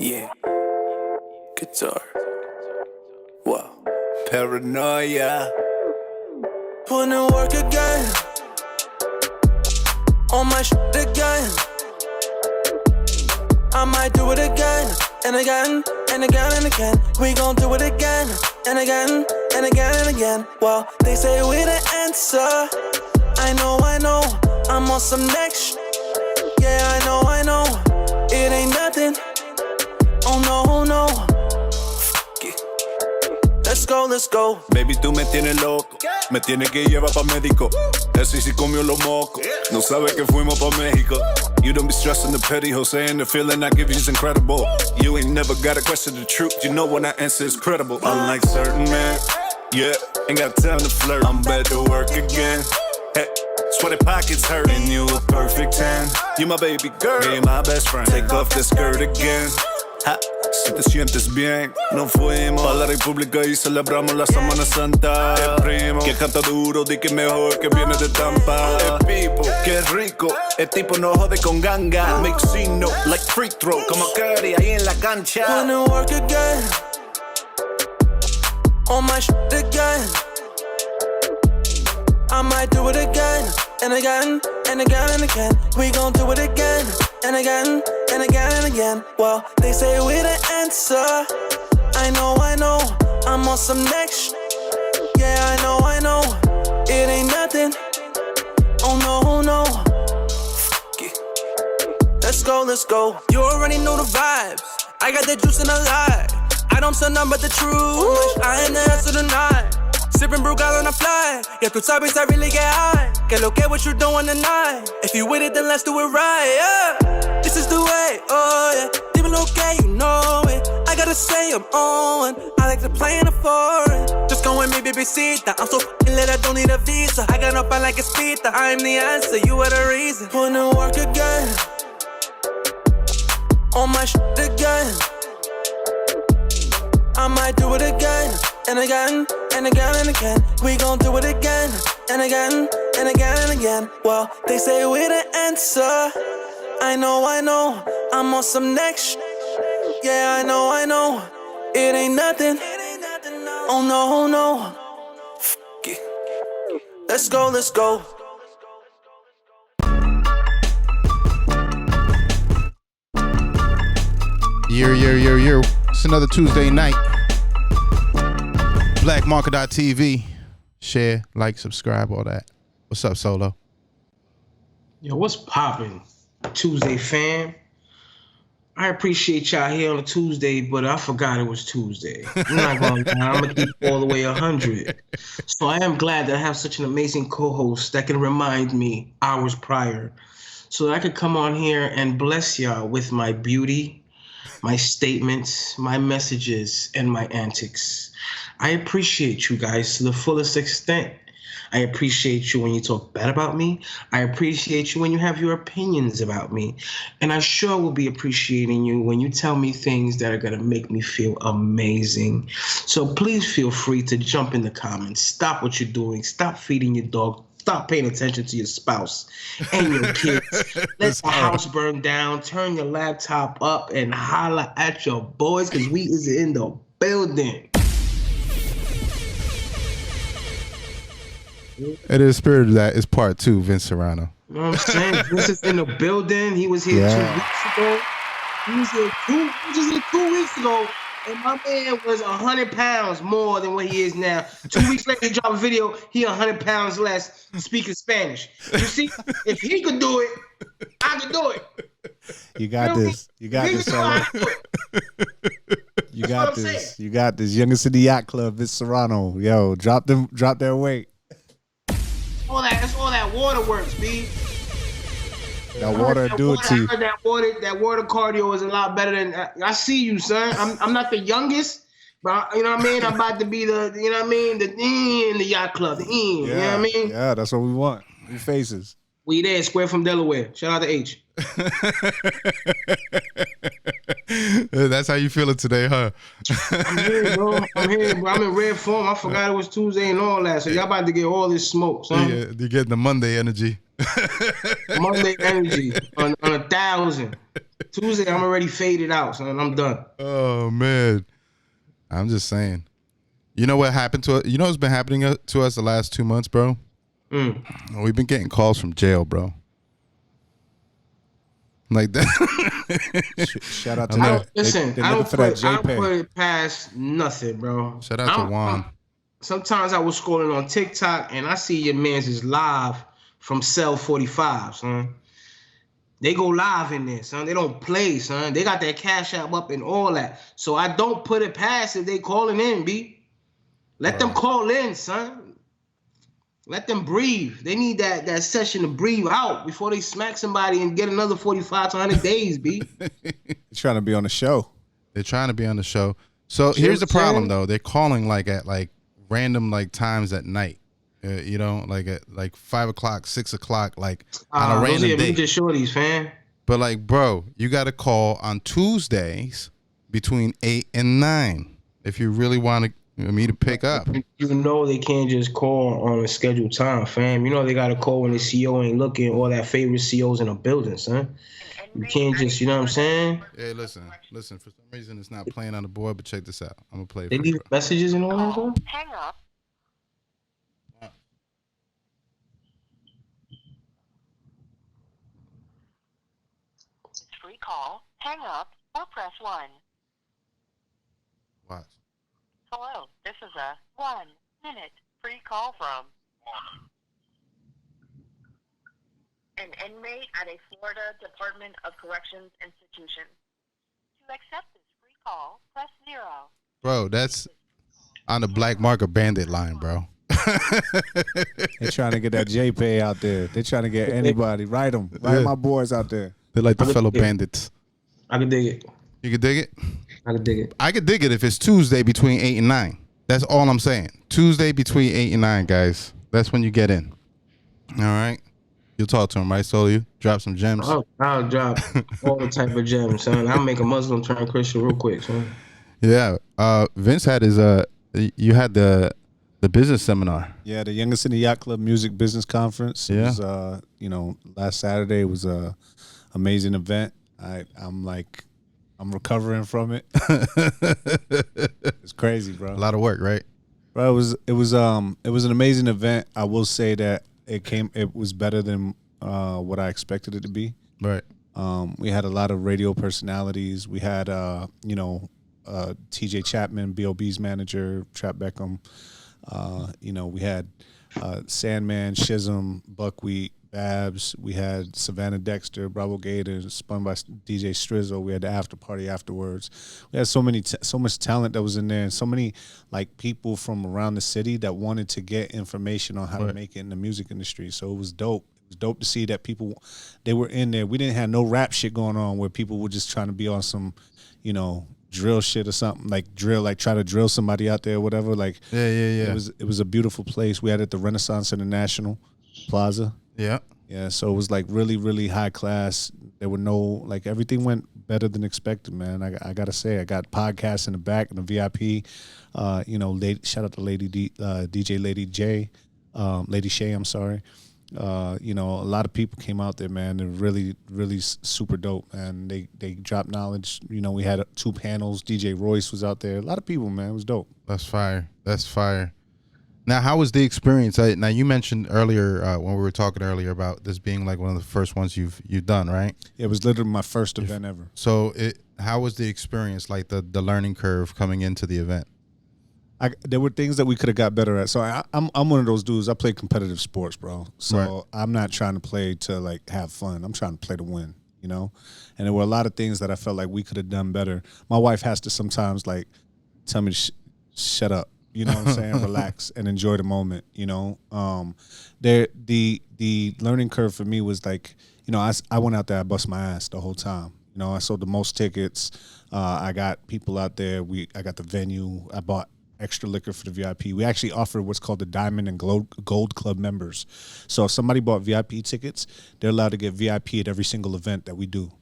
Yeah, guitar. Wow, paranoia. Putting in work again, on my shit again. I might do it again, and again, and again, and again. We gon' do it again, and again, and again, and again. Well, they say we the answer. I know, I'm on some next shit. Yeah, I know, it ain't nothing. Oh no, fuck it. Let's go. Baby, tú me tienes loco. Me tienes que llevar pa' médico. Ese sí comió los mocos. No sabe que fuimos pa' México. You don't be stressing the petty, Jose, and the feeling I give you is incredible. You ain't never gotta question the truth. You know when I answer is credible. Unlike certain men, yeah, ain't got time to flirt. I'm back to work again. Hey, sweaty pockets hurting. You a perfect 10. You my baby girl, you my best friend. Take off the skirt again. Ha, si te sientes bien, nos fuimos pa' la República y celebramos la Semana Santa. El primo que canta duro, di que mejor que viene de Tampa. El pipo, que rico, el tipo no jode con ganga. Make scene, no, like free throw, como Curry ahí en la cancha. Wanna work again, on my shit again. I might do it again, and again, and again, and again. We gon' do it again, and again, and again, and again. Well, they say we the answer. I know, I'm on some next shit. Yeah, I know, it ain't nothing. Oh no, fuck it. Let's go. You already know the vibes. I got the juice and the lie. I don't tell none but the truth. I ain't the answer tonight. Sippin' brew got on the fly. Yeah, tú sabes I really get high. Que lo que what you doing tonight. If you with it, then let's do it right, yeah. This is the way, oh yeah. Dímelo okay, you know it. I gotta say I'm on. I like to play in the foreign. Just go with me, babysita. I'm so f***ing lit, I don't need a visa. I got no pan like a speeder. I'm the answer, you are the reason. Putting in work again, on my shit again. I might do it again, and again, and again, and again. We gon' do it again, and again, and again, and again. Well, they say we the answer. I know, I'm on some next shit. Yeah, I know, it ain't nothing. Oh no, fuck it. Let's go. Year. It's another Tuesday night. Blackmarket.tv. Share, like, subscribe, all that. What's up, Solo? Yo, what's poppin', Tuesday fam? I appreciate y'all here on a Tuesday, but I forgot it was Tuesday. I'm not gonna lie, I'm gonna keep all the way 100. So I am glad that I have such an amazing co-host that can remind me hours prior so that I could come on here and bless y'all with my beauty, my statements, my messages, and my antics. I appreciate you guys to the fullest extent. I appreciate you when you talk bad about me. I appreciate you when you have your opinions about me. And I sure will be appreciating you when you tell me things that are going to make me feel amazing. So please feel free to jump in the comments. Stop what you're doing. Stop feeding your dog. Stop paying attention to your spouse and your kids. Let the house burn down. Turn your laptop up and holla at your boys because we is in the building. It is spirit of that. It's part 2, Vince Serrano. You know what I'm saying? Vince is in the building. He was here 2 weeks ago. He was here 2 weeks ago. And my man was 100 pounds more than what he is now. 2 weeks later, he dropped a video. He 100 pounds less speaking Spanish. You see, if he could do it, I could do it. You got this. You got this, Solo. You got this. You got this. Youngest in the Yacht Club, Vince Serrano. Yo, drop their weight. That's all that water works, B. That water do it to you. I heard that water cardio is a lot better than. I see you, son. I'm not the youngest, but you know what I mean. I'm about to be the, the in the yacht club, the in. You know what I mean? Yeah, that's what we want. We faces. We there, Square from Delaware. Shout out to H. That's how you feeling today, huh? I'm here, bro. I'm in rare form. I forgot it was Tuesday and all that. So y'all about to get all this smoke, son. Yeah, you're getting the Monday energy. Monday energy on 1,000. Tuesday, I'm already faded out, son. I'm done. Oh man, I'm just saying. You know what happened to us? You know what's been happening to us the last 2 months, bro? We've been getting calls from jail, bro. Like that. Shout out to them. Listen, They I don't for that put it past nothing, bro. Shout out to Juan. Sometimes I was scrolling on TikTok and I see your man's is live from Cell 45, son. They go live in there, son. They don't play, son. They got their Cash App up and all that. So I don't put it past if they calling in, B. Let them call in, son. Let them breathe. They need that session to breathe out before they smack somebody and get another 45 to 100 days, B. They're trying to be on the show. They're trying to be on the show. So here's the problem, though. They're calling like at like random like times at night. You know, like at like 5 o'clock, 6 o'clock, like on a random day. Just shorties, fam. But like, bro, you got to call on Tuesdays between 8 and 9 if you really want me to pick up. You know they can't just call on a scheduled time, fam. You know they got to call when the CO ain't looking or that favorite CO's in a building, son. You can't just, you know what I'm saying? Hey, listen. For some reason, it's not playing on the board, but check this out. I'm going to play it. They leave messages and all that stuff? Hang up. It's free call. Hang up or press 1. Watch. Hello, this is a 1-minute free call from an inmate at a Florida Department of Corrections institution. To accept this free call, press 0. Bro, that's on the black market bandit line, bro. They're trying to get that JPay out there. They're trying to get anybody. Write them. Write my boys out there. They're like the fellow bandits. I can dig it. You can dig it? I can dig it. I could dig it if it's Tuesday between 8 and 9. That's all I'm saying. Tuesday between 8 and 9, guys. That's when you get in. All right? You'll talk to him, right, Solo? Drop some gems. I'll drop all the type of gems, son. I'll make a Muslim turn Christian real quick, son. Yeah. Vince had his you had the business seminar. Yeah, the Youngest in the Yacht Club Music Business Conference. It was, last Saturday was a amazing event. I'm recovering from it. It's crazy, bro. A lot of work, right? Bro, it was an amazing event. I will say that it was better than what I expected it to be. Right. We had a lot of radio personalities. We had TJ Chapman, B.O.B.'s manager, Trap Beckham. We had Sandman, Shizm, Buckwheat, Babs. We had Savannah Dexter, Bravo Gator, spun by DJ Strizzle. We had the after party afterwards. We had so much talent that was in there, and so many like people from around the city that wanted to get information on how to make it in the music industry. So it was dope. It was dope to see that people, they were in there. We didn't have no rap shit going on where people were just trying to be on some, drill shit or something, like try to drill somebody out there or whatever. Like yeah. It was a beautiful place. We had it at the Renaissance International Plaza. Yeah, so it was like really, really high class. There were everything went better than expected, man. I gotta say, I got podcasts in the back and the VIP. Shout out to DJ Lady J, Lady Shay. I'm sorry. A lot of people came out there, man. They're really, really super dope, man. They dropped knowledge. We had 2 panels. DJ Royce was out there. A lot of people, man. It was dope. That's fire. Now, how was the experience? Now, you mentioned earlier when we were talking earlier about this being like one of the first ones you've done, right? It was literally my first event ever. So, how was the experience, like the learning curve coming into the event? There were things that we could have got better at. So I'm one of those dudes. I play competitive sports, bro. So I'm not trying to play to like have fun. I'm trying to play to win. And there were a lot of things that I felt like we could have done better. My wife has to sometimes like tell me to shut up. You know what I'm saying? Relax and enjoy the moment. The learning curve for me was like, I went out there, I bust my ass the whole time. I sold the most tickets. I got people out there. I got the venue. I bought extra liquor for the VIP. We actually offer what's called the Diamond and Gold Club members. So if somebody bought VIP tickets, they're allowed to get VIP at every single event that we do.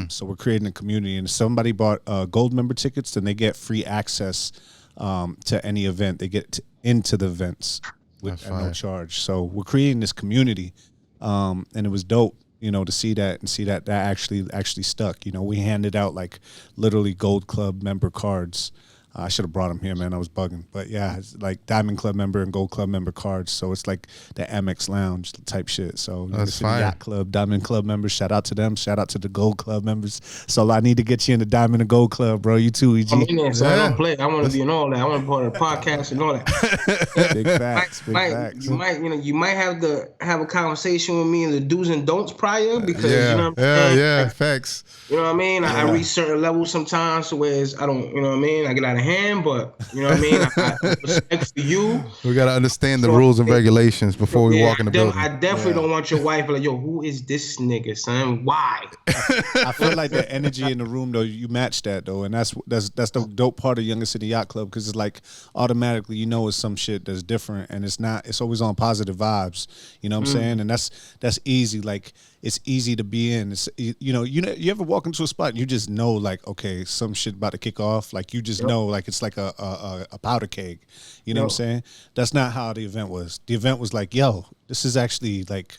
So we're creating a community. And if somebody bought gold member tickets, then they get free access to any event. They get into the events at no charge. So we're creating this community, and it was dope, to see that actually stuck. We handed out like literally Gold Club member cards. I should have brought them here, man. I was bugging. But yeah, it's like Diamond Club member and Gold Club member cards. So it's like the Amex Lounge type shit. So that's fire. Yacht Club, Diamond Club members, shout out to them. Shout out to the Gold Club members. So I need to get you in the Diamond and Gold Club, bro. You too, EG. I'm in there, so I don't play. I want to be in all that. I want to be part of the podcast and all that. Big facts. Big facts. You might have to have a conversation with me in the do's and don'ts prior because you know what I'm saying? Yeah, facts. You know what I mean? I reach certain levels sometimes, whereas I don't, you know what I mean? I get out of hand, but you know what I mean? I respect for you. We got to understand the rules and regulations before we walk in the building. I definitely don't want your wife like, yo, who is this nigga, son? Why? I feel like the energy in the room, though, you match that, though. And that's the dope part of Youngest City Yacht Club, because it's like automatically, it's some shit that's different, and it's always on positive vibes. You know what I'm saying? And that's easy. Like, it's easy to be in. It's, you ever walk into a spot and you just know, like, okay, some shit about to kick off. Like, you just know, like, it's like a powder keg. You know what I'm saying? That's not how the event was. The event was like, yo, this is actually like,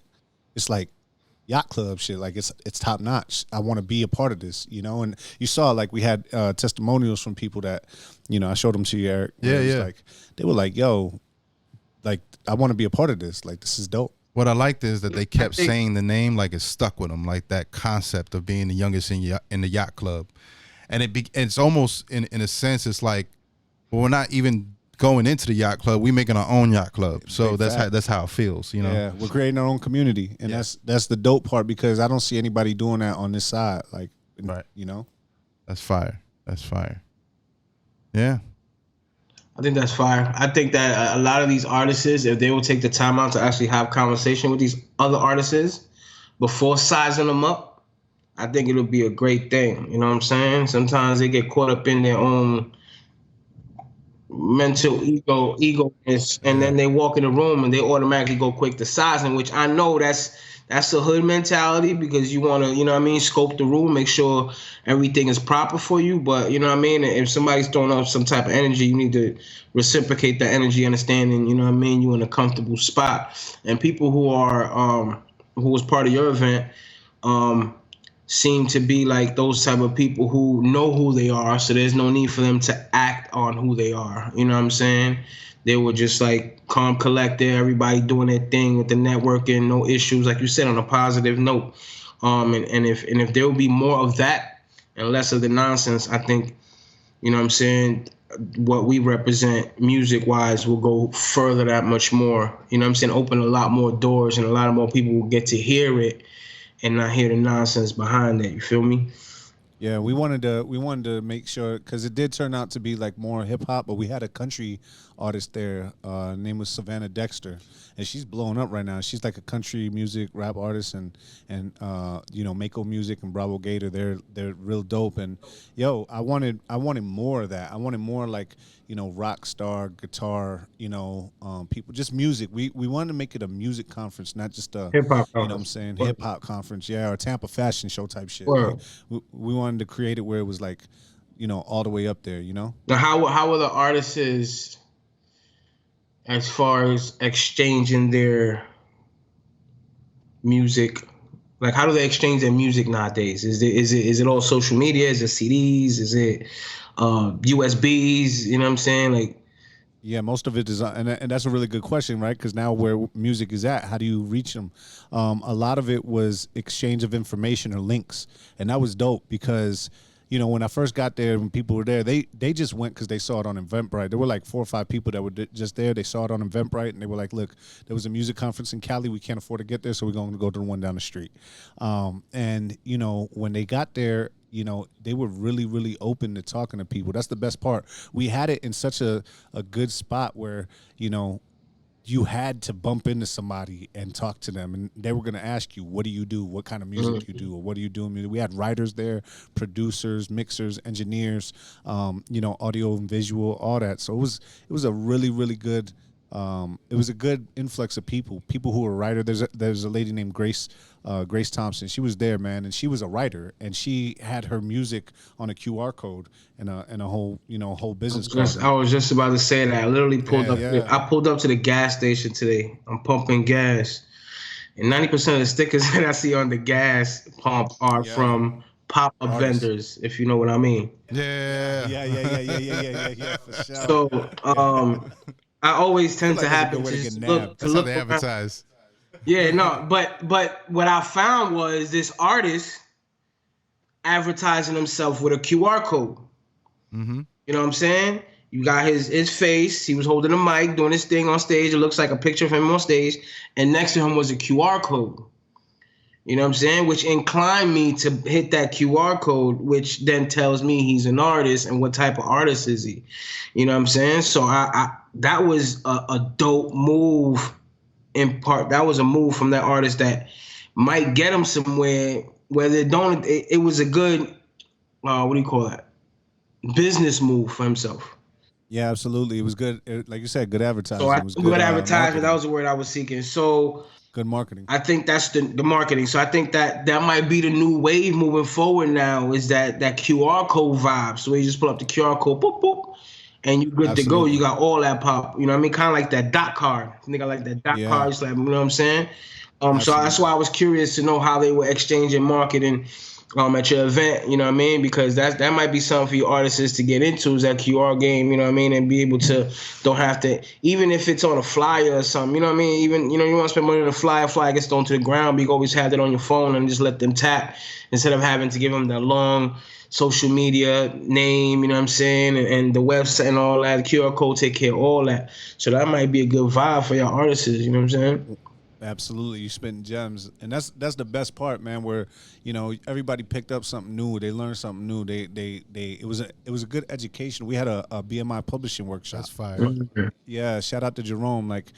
it's like yacht club shit. Like, it's top notch. I want to be a part of this, And you saw, like, we had testimonials from people that, I showed them to you, Eric. Yeah. Like, they were like, yo, like, I want to be a part of this. Like, this is dope. What I liked is that they kept saying the name, like it stuck with them, like that concept of being the youngest in the yacht club. And it's almost, in a sense, it's like, well, we're not even going into the yacht club. We're making our own yacht club. So that's how it feels, Yeah, we're creating our own community. And that's the dope part, because I don't see anybody doing that on this side. Like, right. That's fire. Yeah. I think that's fire. I think that a lot of these artists, if they will take the time out to actually have conversation with these other artists before sizing them up, I think it'll be a great thing. You know what I'm saying? Sometimes they get caught up in their own mental egoness, and then they walk in the room and they automatically go quick to sizing, which I know that's the hood mentality, because you want to, scope the room, make sure everything is proper for you. But, if somebody's throwing up some type of energy, you need to reciprocate that energy, understanding, you in a comfortable spot. And people who are, who was part of your event, seem to be like those type of people who know who they are. So there's no need for them to act on who they are. You know what I'm saying? They were just like calm, collected, everybody doing their thing with the networking, no issues, like you said, on a positive note. And if there will be more of that and less of the nonsense, I think, what we represent music-wise will go further that much more. Open a lot more doors, and a lot of more people will get to hear it and not hear the nonsense behind it. You feel me? Yeah, we wanted to make sure, because it did turn out to be like more hip hop, but we had a country artist there. Her name was Savannah Dexter, and she's blowing up right now. She's like a country music rap artist, and Mako Music and Bravo Gator. They're real dope. And I wanted more of that. I wanted more like rock star guitar, people, just music. We wanted to make it a music conference, not just a hip hop. You know what I'm saying? Hip hop conference, or Tampa fashion show type shit. Like, we wanted to create it where it was like, all the way up there. Now, how are the artists as far as exchanging their music? Like, how do they exchange their music nowadays? Is it all social media? Is it CDs? Is it USBs? You know what I'm saying? Like, yeah, most of it is, and that's a really good question, right? Because now where music is at, how do you reach them? A lot of it was exchange of information or links, and that was dope because, when I first got there, when people were there, they just went because they saw it on Eventbrite. There were like 4 or 5 people that were just there. They saw it on Eventbrite, and they were like, look, there was a music conference in Cali. We can't afford to get there, so we're going to go to the one down the street. And, when they got there, they were really, really open to talking to people. That's the best part. We had it in such a good spot where, you had to bump into somebody and talk to them, and they were going to ask you, what do you do, what kind of music do you do, or what are you doing. We had writers there, producers, mixers, engineers, audio and visual, all that. So it was a really, really good, it was a good influx of people who were writer. There's a lady named Grace Thompson. She was there, man, and she was a writer, and she had her music on a QR code and a whole business card. I was just about to say that. I literally pulled up. Yeah. I pulled up to the gas station today. I'm pumping gas, and 90% of the stickers that I see on the gas pump are from pop-up vendors, if you know what I mean. Yeah, for sure. So, I always tend to happen way to to get look nabbed. to That's look how they around. advertise. Yeah, no, but what I found was this artist advertising himself with a QR code. Mm-hmm. You know what I'm saying? You got his face. He was holding a mic, doing his thing on stage. It looks like a picture of him on stage, and next to him was a QR code. You know what I'm saying? Which inclined me to hit that QR code, which then tells me he's an artist and what type of artist is he. You know what I'm saying? So I that was a dope move. In part, that was a move from that artist that might get him somewhere. Whether it was a good, what do you call that? Business move for himself. Yeah, absolutely. It was good. Like you said, good advertising. So It was good advertisement. marketing. That was the word I was seeking. So Good marketing. I think that's the marketing. So I think that might be the new wave moving forward now is that QR code vibe. So you just pull up the QR code, boop, boop, and you're good to go. Absolutely. You got all that pop. You know what I mean? Kind of like that dot card. Nigga like that dot Yeah. card. It's like, you know what I'm saying? So Absolutely. that's why I was curious to know how they were exchanging marketing at your event, you know what I mean? Because that might be something for your artists to get into is that QR game, you know what I mean, and be able to don't have to, even if it's on a flyer or something, you know what I mean? Even you want to spend money on a flyer gets thrown to the ground, but you can always have that on your phone and just let them tap instead of having to give them that long social media name, you know what I'm saying, and the website and all that. The QR code take care of all that. So that might be a good vibe for your artists, you know what I'm saying? Absolutely, you spitting gems, and that's the best part, man. Where everybody picked up something new, they learned something new. It was a good education. We had a BMI publishing workshop. That's fire. Yeah, shout out to Jerome. Like,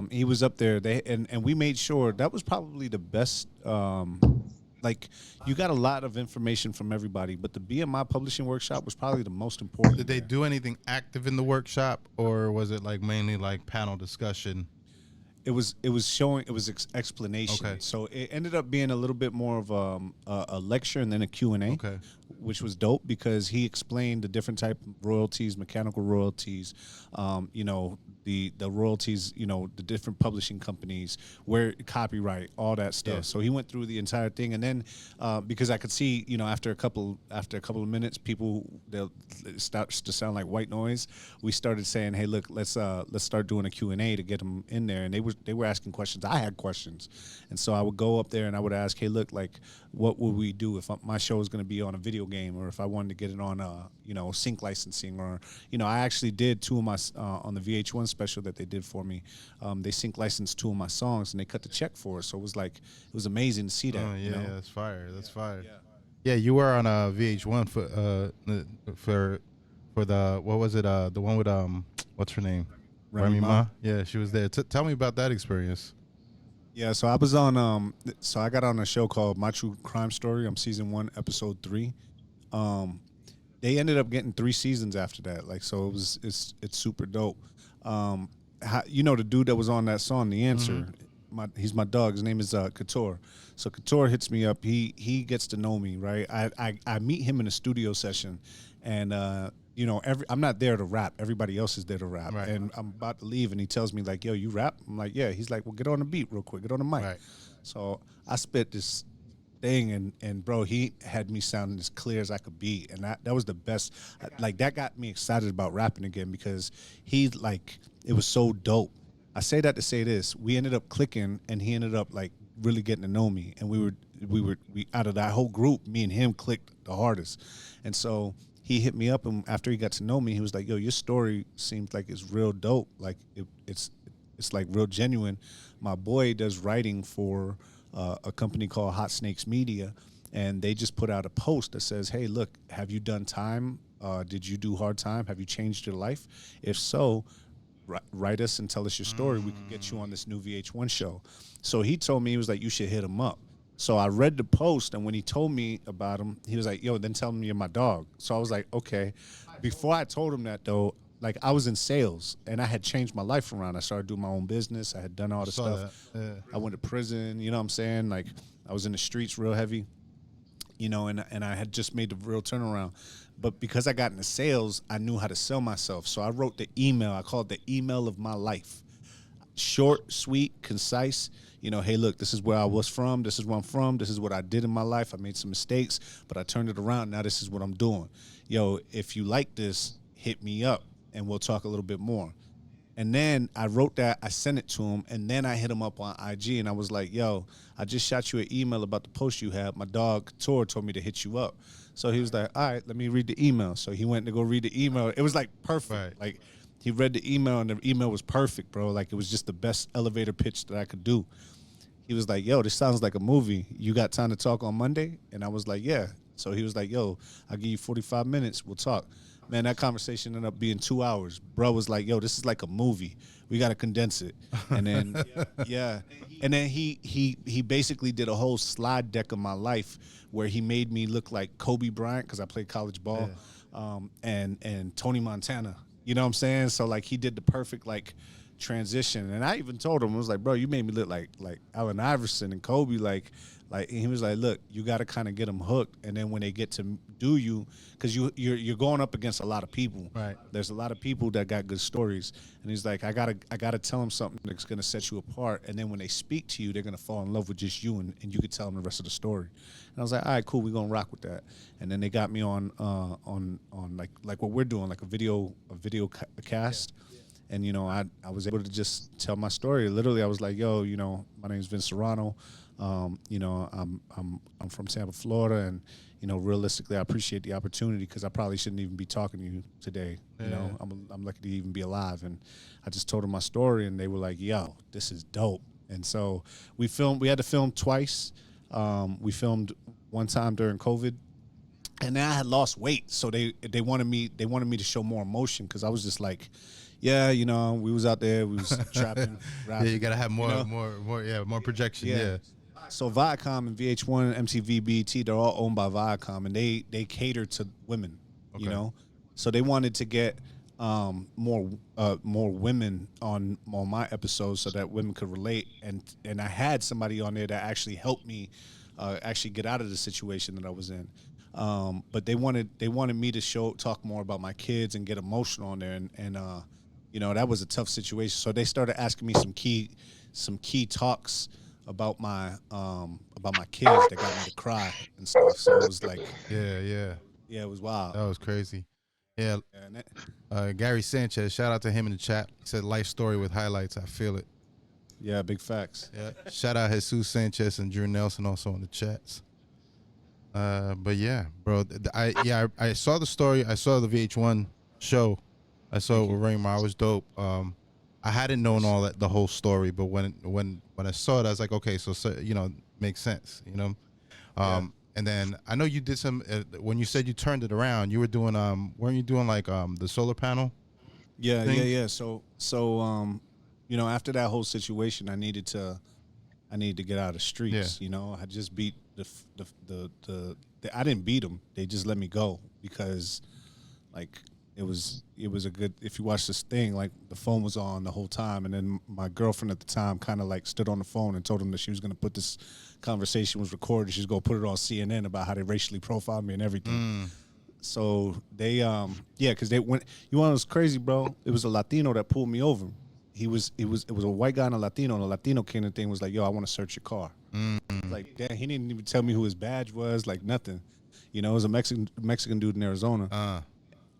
he was up there. And we made sure that was probably the best. Like, you got a lot of information from everybody, but the BMI publishing workshop was probably the most important. Did they do anything active in the workshop, or was it like mainly like panel discussion? It was explanation. Okay. So it ended up being a little bit more of a lecture and then a Q&A, Okay. which was dope because he explained the different type of royalties, mechanical royalties, the royalties, the different publishing companies, where copyright, all that stuff. Yeah. So he went through the entire thing, and then because I could see, after a couple of minutes, they'll start to sound like white noise. We started saying, hey, look, let's start doing a Q&A to get them in there, and they were asking questions. I had questions, and so I would go up there and I would ask, hey, look, like, what would we do if my show is going to be on a video game, or if I wanted to get it on sync licensing, or I actually did two of my on the VH1 special that they did for me. They sync licensed two of my songs and they cut the check for it, so it was amazing to see that. Oh yeah, that's fire. That's fire. Yeah, you were on a VH1 for the what was it? The one with what's her name? Remy Ma. Yeah, she was there. Tell me about that experience. Yeah, so I was on so I got on a show called My True Crime Story. I'm season 1, episode 3. They ended up getting 3 seasons after that. Like, so it's super dope. The dude that was on that song, The Answer, he's my dog. His name is Couture. So Couture hits me up. He gets to know me, right? I meet him in a studio session, and I'm not there to rap. Everybody else is there to rap. Right. And I'm about to leave, and he tells me, like, yo, you rap? I'm like, yeah. He's like, well, get on the beat real quick. Get on the mic. Right. So I spit this thing, and bro, he had me sounding as clear as I could be. And that was the best. Like, that got me excited about rapping again because it was so dope. I say that to say this. We ended up clicking, and he ended up, like, really getting to know me. And we out of that whole group, me and him clicked the hardest. And so he hit me up, and after he got to know me, he was like, yo, your story seems like it's real dope. Like, it's like real genuine. My boy does writing for a company called Hot Snakes Media, and they just put out a post that says, hey, look, have you done time? Did you do hard time? Have you changed your life? If so, write us and tell us your story. We could get you on this new VH1 show. So he told me, he was like, you should hit him up. So I read the post, and when he told me about him, he was like, yo, then tell him you're my dog. So I was like, okay. Before I told him that, though, like, I was in sales, and I had changed my life around. I started doing my own business. I had done all the stuff. I went to prison, you know what I'm saying? Like, I was in the streets real heavy, you know, and I had just made the real turnaround. But because I got into sales, I knew how to sell myself. So I wrote the email. I called it the email of my life. Short, sweet, concise. You know, hey, look, this is where I was from. This is where I'm from. This is what I did in my life. I made some mistakes, but I turned it around. Now this is what I'm doing. Yo, if you like this, hit me up, and we'll talk a little bit more. And then I wrote that, I sent it to him, and then I hit him up on IG, and I was like, yo, I just shot you an email about the post you had. My dog, Tor, told me to hit you up. So he was like, all right, let me read the email. So he went to go read the email. It was, like, perfect. Right. Like, he read the email, and the email was perfect, bro. Like, it was just the best elevator pitch that I could do. He was like, yo, this sounds like a movie. You got time to talk on Monday? And I was like, yeah. So he was like, yo, I'll give you 45 minutes. We'll talk. Man, that conversation ended up being 2 hours. Bro was like, yo, this is like a movie. We got to condense it. And then, yeah. And then he basically did a whole slide deck of my life where he made me look like Kobe Bryant, because I played college ball, and Tony Montana. You know what I'm saying? So, like, he did the perfect, like, transition. And I even told him, I was like, bro, you made me look like Allen Iverson and Kobe. Like, and he was like, look, you got to kind of get them hooked. And then when they get to do you, because you're going up against a lot of people. Right. There's a lot of people that got good stories. And he's like, I gotta tell them something that's going to set you apart. And then when they speak to you, they're going to fall in love with just you, and you could tell them the rest of the story. And I was like, all right, cool, we're going to rock with that. And then they got me on like what we're doing, like a video cast. And, you know, I was able to just tell my story. Literally, I was like, yo, you know, my name is Vince Serrano. You know, I'm from Tampa, Florida, and, you know, realistically, I appreciate the opportunity, because I probably shouldn't even be talking to you today. You know, I'm lucky to even be alive. And I just told them my story, and they were like, yo, this is dope. And so we had to film twice. We filmed one time during COVID. And then I had lost weight, so they wanted me to show more emotion, because I was just like, yeah, you know, we was out there, we was trapping, rapping. Yeah, you gotta have more, you know? more projection. Yeah. So Viacom and VH1, MTV, BET, they're all owned by Viacom, and they cater to women. Okay. You know, so they wanted to get more women on my episodes, so that women could relate, and I had somebody on there that actually helped me actually get out of the situation that I was in. But they wanted me to talk more about my kids and get emotional on there, and you know, that was a tough situation. So they started asking me some key talks about my kids that got me to cry and stuff. So it was like, yeah, it was wild. That was crazy. Yeah. Gary Sanchez, shout out to him in the chat. He said, life story with highlights. I feel it. Yeah, big facts. Yeah. Shout out Jesus Sanchez and Drew Nelson also in the chats. But yeah, bro, I saw the story. I saw the VH1 show. I saw it with Raymar. It was dope. I hadn't known the whole story, but when I saw it, I was like, okay, so you know, makes sense, you know. And then I know you did some when you said you turned it around. You were doing weren't you doing like the solar panel? Yeah. So you know, after that whole situation, I needed to get out of the streets. Yeah. You know, I just beat I didn't beat them. They just let me go, because like it was a good, if you watch this thing, like the phone was on the whole time, and then my girlfriend at the time kind of like stood on the phone and told them that she was going to put this conversation was recorded. She was going to put it on CNN about how they racially profiled me and everything. So they because they went. You want to know what's crazy, bro? It was a Latino that pulled me over. It was a white guy and a Latino. And the Latino came and thing was like, yo, I want to search your car. Like, damn, he didn't even tell me who his badge was, like nothing. You know, it was a Mexican dude in Arizona.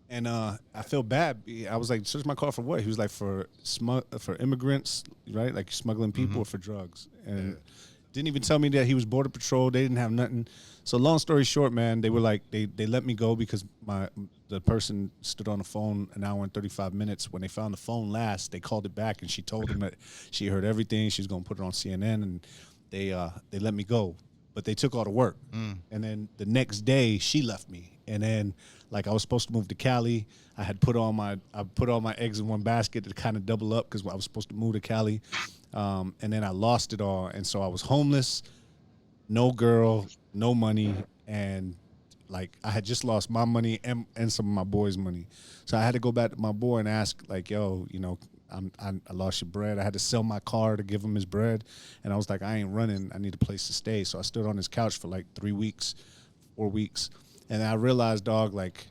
And I feel bad. I was like, search my car for what? He was like, for immigrants, right? Like smuggling people, or for drugs. And didn't even tell me that he was Border Patrol. They didn't have nothing. So long story short, man, they were like, they let me go because the person stood on the phone an hour and 35 minutes. When they found the phone last, they called it back, and she told them that she heard everything. She was going to put it on CNN, and they let me go. But they took all the work. And then the next day, she left me. And then like I was supposed to move to Cali. I had put all my eggs in one basket to kind of double up because I was supposed to move to Cali. And then I lost it all. And so I was homeless, no girl, no money, and like I had just lost my money and some of my boys' money. So I had to go back to my boy and ask, like, yo, you know, I lost your bread. I had to sell my car to give him his bread. And I was like, I ain't running. I need a place to stay. So I stood on his couch for like 3 weeks, 4 weeks. And I realized, dog, like,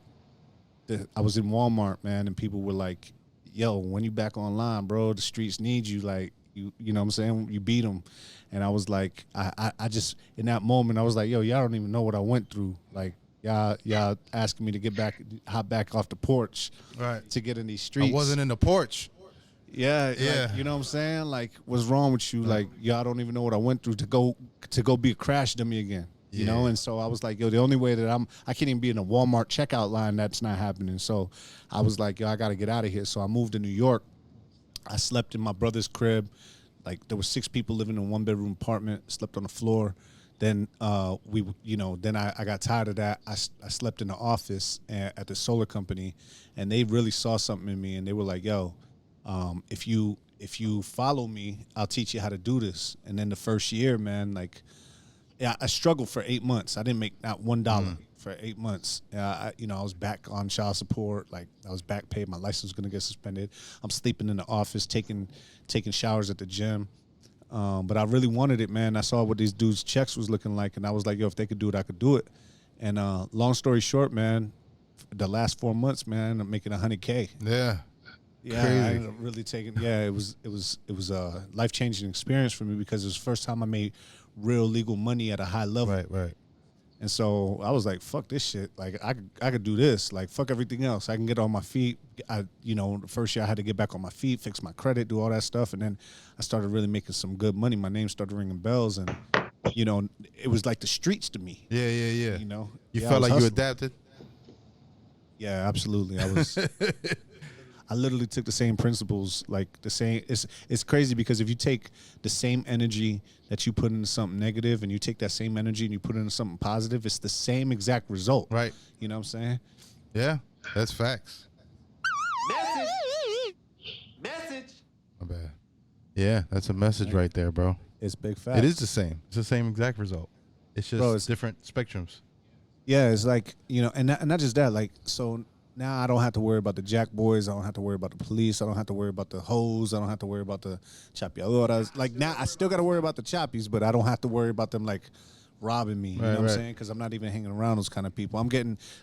I was in Walmart, man, and people were like, yo, when you back online, bro, the streets need you. Like, you know what I'm saying? You beat them. And I was like, I just, in that moment, I was like, yo, y'all don't even know what I went through. Like, y'all asking me to hop back off the porch to get in these streets. I wasn't in the porch. Yeah. Like, you know what I'm saying? Like, what's wrong with you? Like, y'all don't even know what I went through to go be a crash dummy again. You know? And so I was like, yo, the only way that I can't even be in a Walmart checkout line, that's not happening. So I was like, yo, I got to get out of here. So I moved to New York. I slept in my brother's crib. Like, there were 6 people living in a 1-bedroom apartment, slept on the floor. Then then I got tired of that. I slept in the office at the solar company, and they really saw something in me, and they were like, yo, if you follow me, I'll teach you how to do this. And then the first year, man, like, yeah, I struggled for 8 months. I didn't make not $1 for 8 months. I was back on child support. Like, I was back paid. My license was going to get suspended. I'm sleeping in the office, taking showers at the gym. But I really wanted it, man. I saw what these dudes' checks was looking like, and I was like, yo, if they could do it, I could do it. And long story short, man, the last 4 months, man, I'm making $100K. Yeah. Yeah, Crazy. I ended up really taking. Yeah, it was a life-changing experience for me because it was the first time I made real legal money at a high level. Right. And so I was like, fuck this shit. Like, I could do this. Like, fuck everything else. I can get on my feet. The first year I had to get back on my feet, fix my credit, do all that stuff. And then I started really making some good money. My name started ringing bells. And, it was like the streets to me. Yeah. You I felt was like you hustling. adapted? Yeah, absolutely. I literally took the same principles, like the same. It's crazy because if you take the same energy that you put into something negative and you take that same energy and you put it into something positive, it's the same exact result. Right. You know what I'm saying? Yeah, that's facts. Message. My bad. Yeah, that's a message right there, bro. It's big fact. It is the same. It's the same exact result. It's just it's different spectrums. Yeah, it's like, and not just that. Like, so now I don't have to worry about the jack boys. I don't have to worry about the police. I don't have to worry about the hoes. I don't have to worry about the chapeadoras. Like, now I still got to worry about the chappies, but I don't have to worry about them, like, robbing me. You know what I'm saying? Because I'm not even hanging around those kind of people.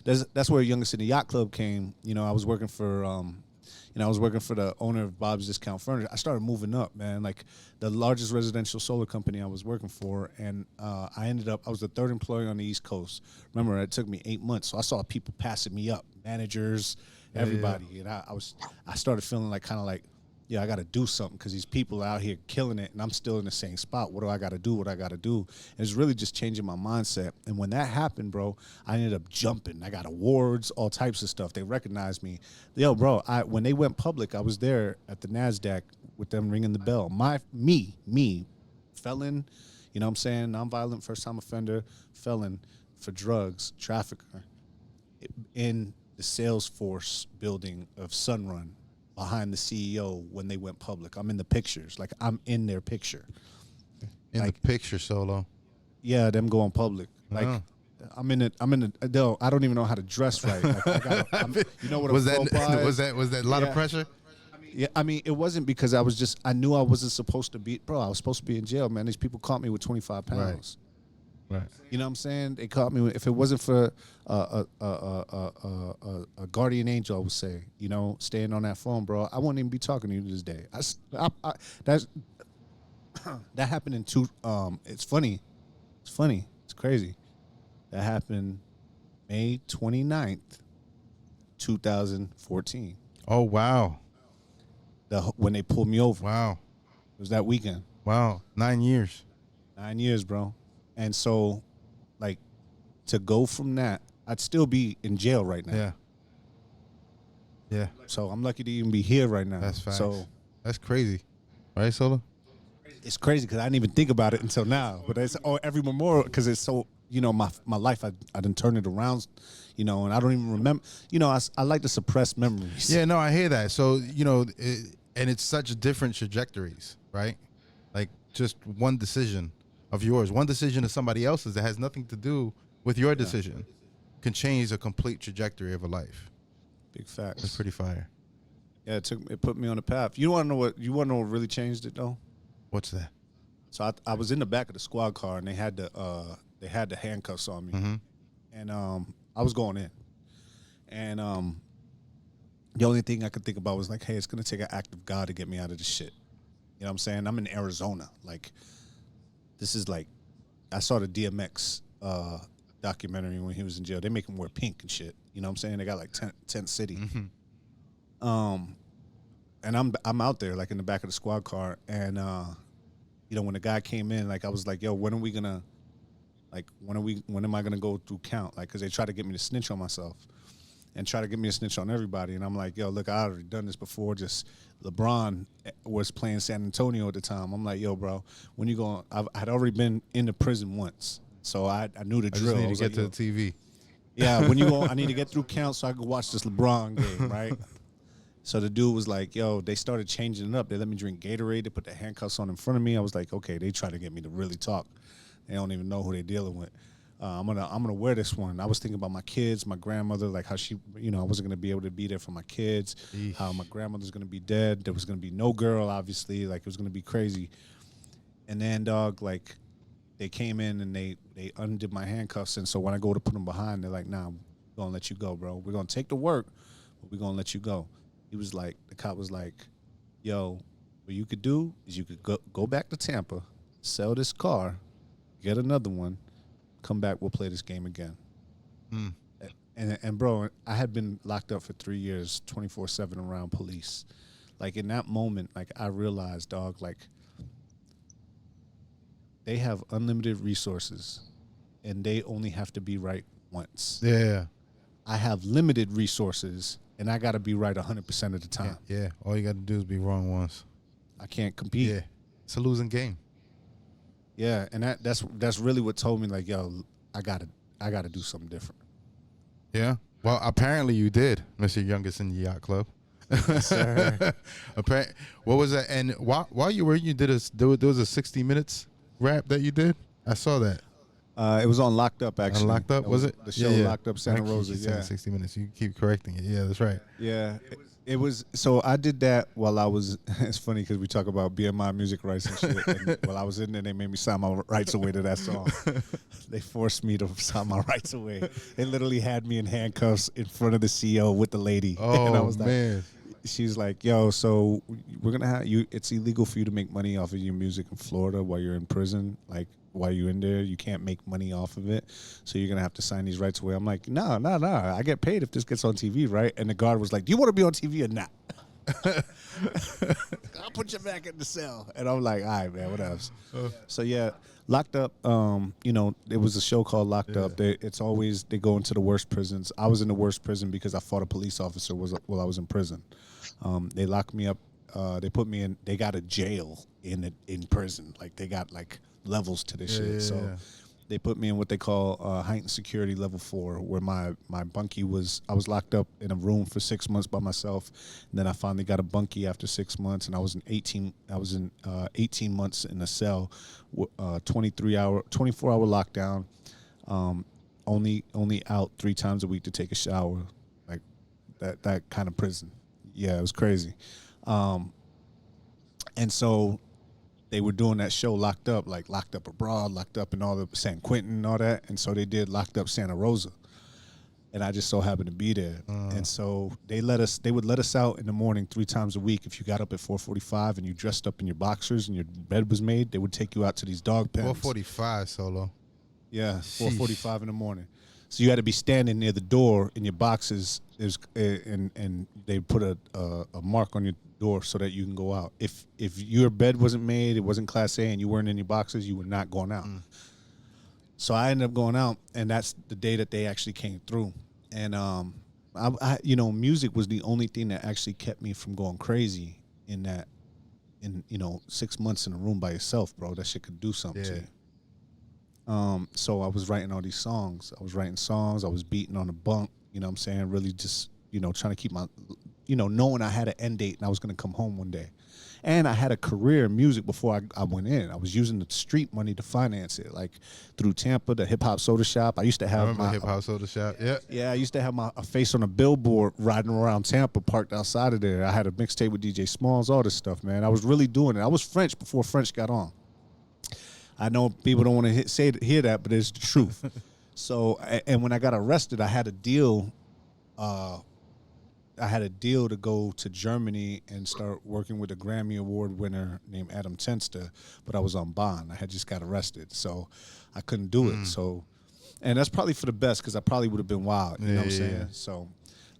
That's where Youngest in the Yacht Club came. I was working for the owner of Bob's Discount Furniture. I started moving up, man. Like, the largest residential solar company I was working for, and I was the 3rd employee on the East Coast. Remember, it took me 8 months, so I saw people passing me up, managers, everybody, and I started feeling like yeah, I got to do something because these people are out here killing it, and I'm still in the same spot. What do I got to do? And it's really just changing my mindset. And when that happened, bro, I ended up jumping. I got awards, all types of stuff. They recognized me. Yo, bro, when they went public, I was there at the NASDAQ with them ringing the bell. Me, felon, you know what I'm saying? Nonviolent first-time offender, felon for drugs, trafficker, in the Salesforce building of Sunrun, behind the CEO when they went public. I'm in the pictures. Like, I'm in their picture. In the picture, Solo. Yeah, them going public. Like, I'm in it. I don't even know how to dress right. Like, you know what was a profile is? Was that a lot of pressure? Yeah, I mean, it wasn't because I knew I wasn't supposed to be, bro, I was supposed to be in jail, man. These people caught me with 25 pounds. Right. You know what I'm saying? They caught me. If it wasn't for a guardian angel, I would say, staying on that phone, bro, I wouldn't even be talking to you to this day. That happened in it's funny. It's crazy. That happened May 29th, 2014. Oh, wow. When they pulled me over. Wow. It was that weekend. Wow. 9 years. 9 years, bro. And so, like, to go from that, I'd still be in jail right now. Yeah. So I'm lucky to even be here right now. That's facts. So that's crazy. Right, Solo? it's crazy because I didn't even think about it until now. But it's every memorial because it's so my life, I done turned it around, and I don't even remember. I like to suppress memories. Yeah, no, I hear that. So, and it's such different trajectories, right? Like just one decision of yours, one decision of somebody else's that has nothing to do with your decision can change the complete trajectory of a life. Big facts. That's pretty fire. Yeah, it put me on the path. You want to know what really changed it though? What's that? So I was in the back of the squad car and they had the handcuffs on me, and I was going in, and the only thing I could think about was like, hey, it's gonna take an act of God to get me out of this shit. You know what I'm saying? I'm in Arizona. Like, this is like, I saw the DMX documentary when he was in jail. They make him wear pink and shit. You know what I'm saying? They got like tent city. And I'm out there like in the back of the squad car, and when the guy came in, like I was like, yo, when am I gonna go through count? Like, cause they try to get me to snitch on myself and try to get me to snitch on everybody. And I'm like, yo, look, I already done this before. Just LeBron was playing San Antonio at the time. I'm like, yo, bro, when you going? I'd already been in the prison once, so I knew the drill. I just need to get to the TV. Yeah, when you go, I need to get through count so I could watch this LeBron game, right? So the dude was like, yo, they started changing it up. They let me drink Gatorade. They put the handcuffs on in front of me. I was like, okay, they try to get me to really talk. They don't even know who they're dealing with. I'm gonna wear this one. I was thinking about my kids, my grandmother, like how she, I wasn't gonna be able to be there for my kids. Eesh. How my grandmother's gonna be dead. There was gonna be no girl, obviously. Like, it was gonna be crazy. And then, dog, like, they came in and they undid my handcuffs. And so when I go to put them behind, they're like, nah, we're gonna let you go, bro. We're gonna take the work, but we're gonna let you go. He was like, the cop was like, yo, what you could do is you could go back to Tampa, sell this car, get another one, come back, we'll play this game again. And bro, I had been locked up for 3 years, 24/7 around police. Like, in that moment, like, I realized, dog, like, they have unlimited resources and they only have to be right once. Yeah. I have limited resources and I got to be right 100% of the time. Yeah. All you got to do is be wrong once. I can't compete. Yeah. It's a losing game. Yeah, and that's really what told me, like, yo, I gotta do something different. Yeah. Well, apparently you did, Mr. Youngest in the Yacht Club. Yes, sir. What was that? And while you were, there was a 60 Minutes rap that you did. I saw that. It was on Locked Up, actually. Locked Up, was it? The show Locked Up Santa Rosa. Yeah. 60 Minutes. You keep correcting it. Yeah, that's right. Yeah. It was, so I did that while I was, it's funny because we talk about BMI music rights and shit. And while I was in there, they made me sign my rights away to that song. They forced me to sign my rights away. They literally had me in handcuffs in front of the CEO with the lady. Oh, and I was man. Like, she's like, yo, so we're going to have you, it's illegal for you to make money off of your music in Florida while you're in prison. Like, while you're in there, you can't make money off of it. So you're going to have to sign these rights away. I'm like, no. I get paid if this gets on TV, right? And the guard was like, do you want to be on TV or not? I'll put you back in the cell. And I'm like, all right, man, what else? So, yeah, Locked Up, it was a show called Locked Up. They go into the worst prisons. I was in the worst prison because I fought a police officer while I was in prison. They locked me up. They put me in, they got a jail in prison. Like, they got, like, levels to this shit. So they put me in what they call heightened security level 4, where my bunkie was, I was locked up in a room for 6 months by myself, and then I finally got a bunkie after 6 months, and I was in 18 months in a cell, 24-hour lockdown, only out 3 times a week to take a shower, like that kind of prison. Yeah, it was crazy. And so they were doing that show Locked Up, like Locked Up Abroad, Locked Up in all the San Quentin and all that. And so they did Locked Up Santa Rosa. And I just so happened to be there. And so they would let us out in the morning 3 times a week. If you got up at 4:45 and you dressed up in your boxers and your bed was made, they would take you out to these dog pens. 4:45 solo. Yeah, 4:45 in the morning. So you had to be standing near the door in your boxes, and they put a mark on your door so that you can go out. If your bed wasn't made, it wasn't Class A, and you weren't in your boxes, you were not going out. So I ended up going out, and that's the day that they actually came through. And I music was the only thing that actually kept me from going crazy in that. In 6 months in a room by yourself, bro, that shit could do something to you. So I was writing all these songs. I was beating on the bunk, you know what I'm saying? Really just, trying to keep my, knowing I had an end date and I was going to come home one day. And I had a career in music before I went in. I was using the street money to finance it, like through Tampa, the Hip Hop Soda Shop. I used to have Hip Hop Soda Shop. Yeah. Yeah, I used to have a face on a billboard riding around Tampa, parked outside of there. I had a mixtape with DJ Smalls, all this stuff, man. I was really doing it. I was French before French got on. I know people don't want to hear that, but it's the truth. So, and when I got arrested, I had a deal. I had a deal to go to Germany and start working with a Grammy Award winner named Adam Tenster, but I was on bond. I had just got arrested, so I couldn't do it. So, and that's probably for the best because I probably would have been wild. You know what I'm saying? Yeah. So,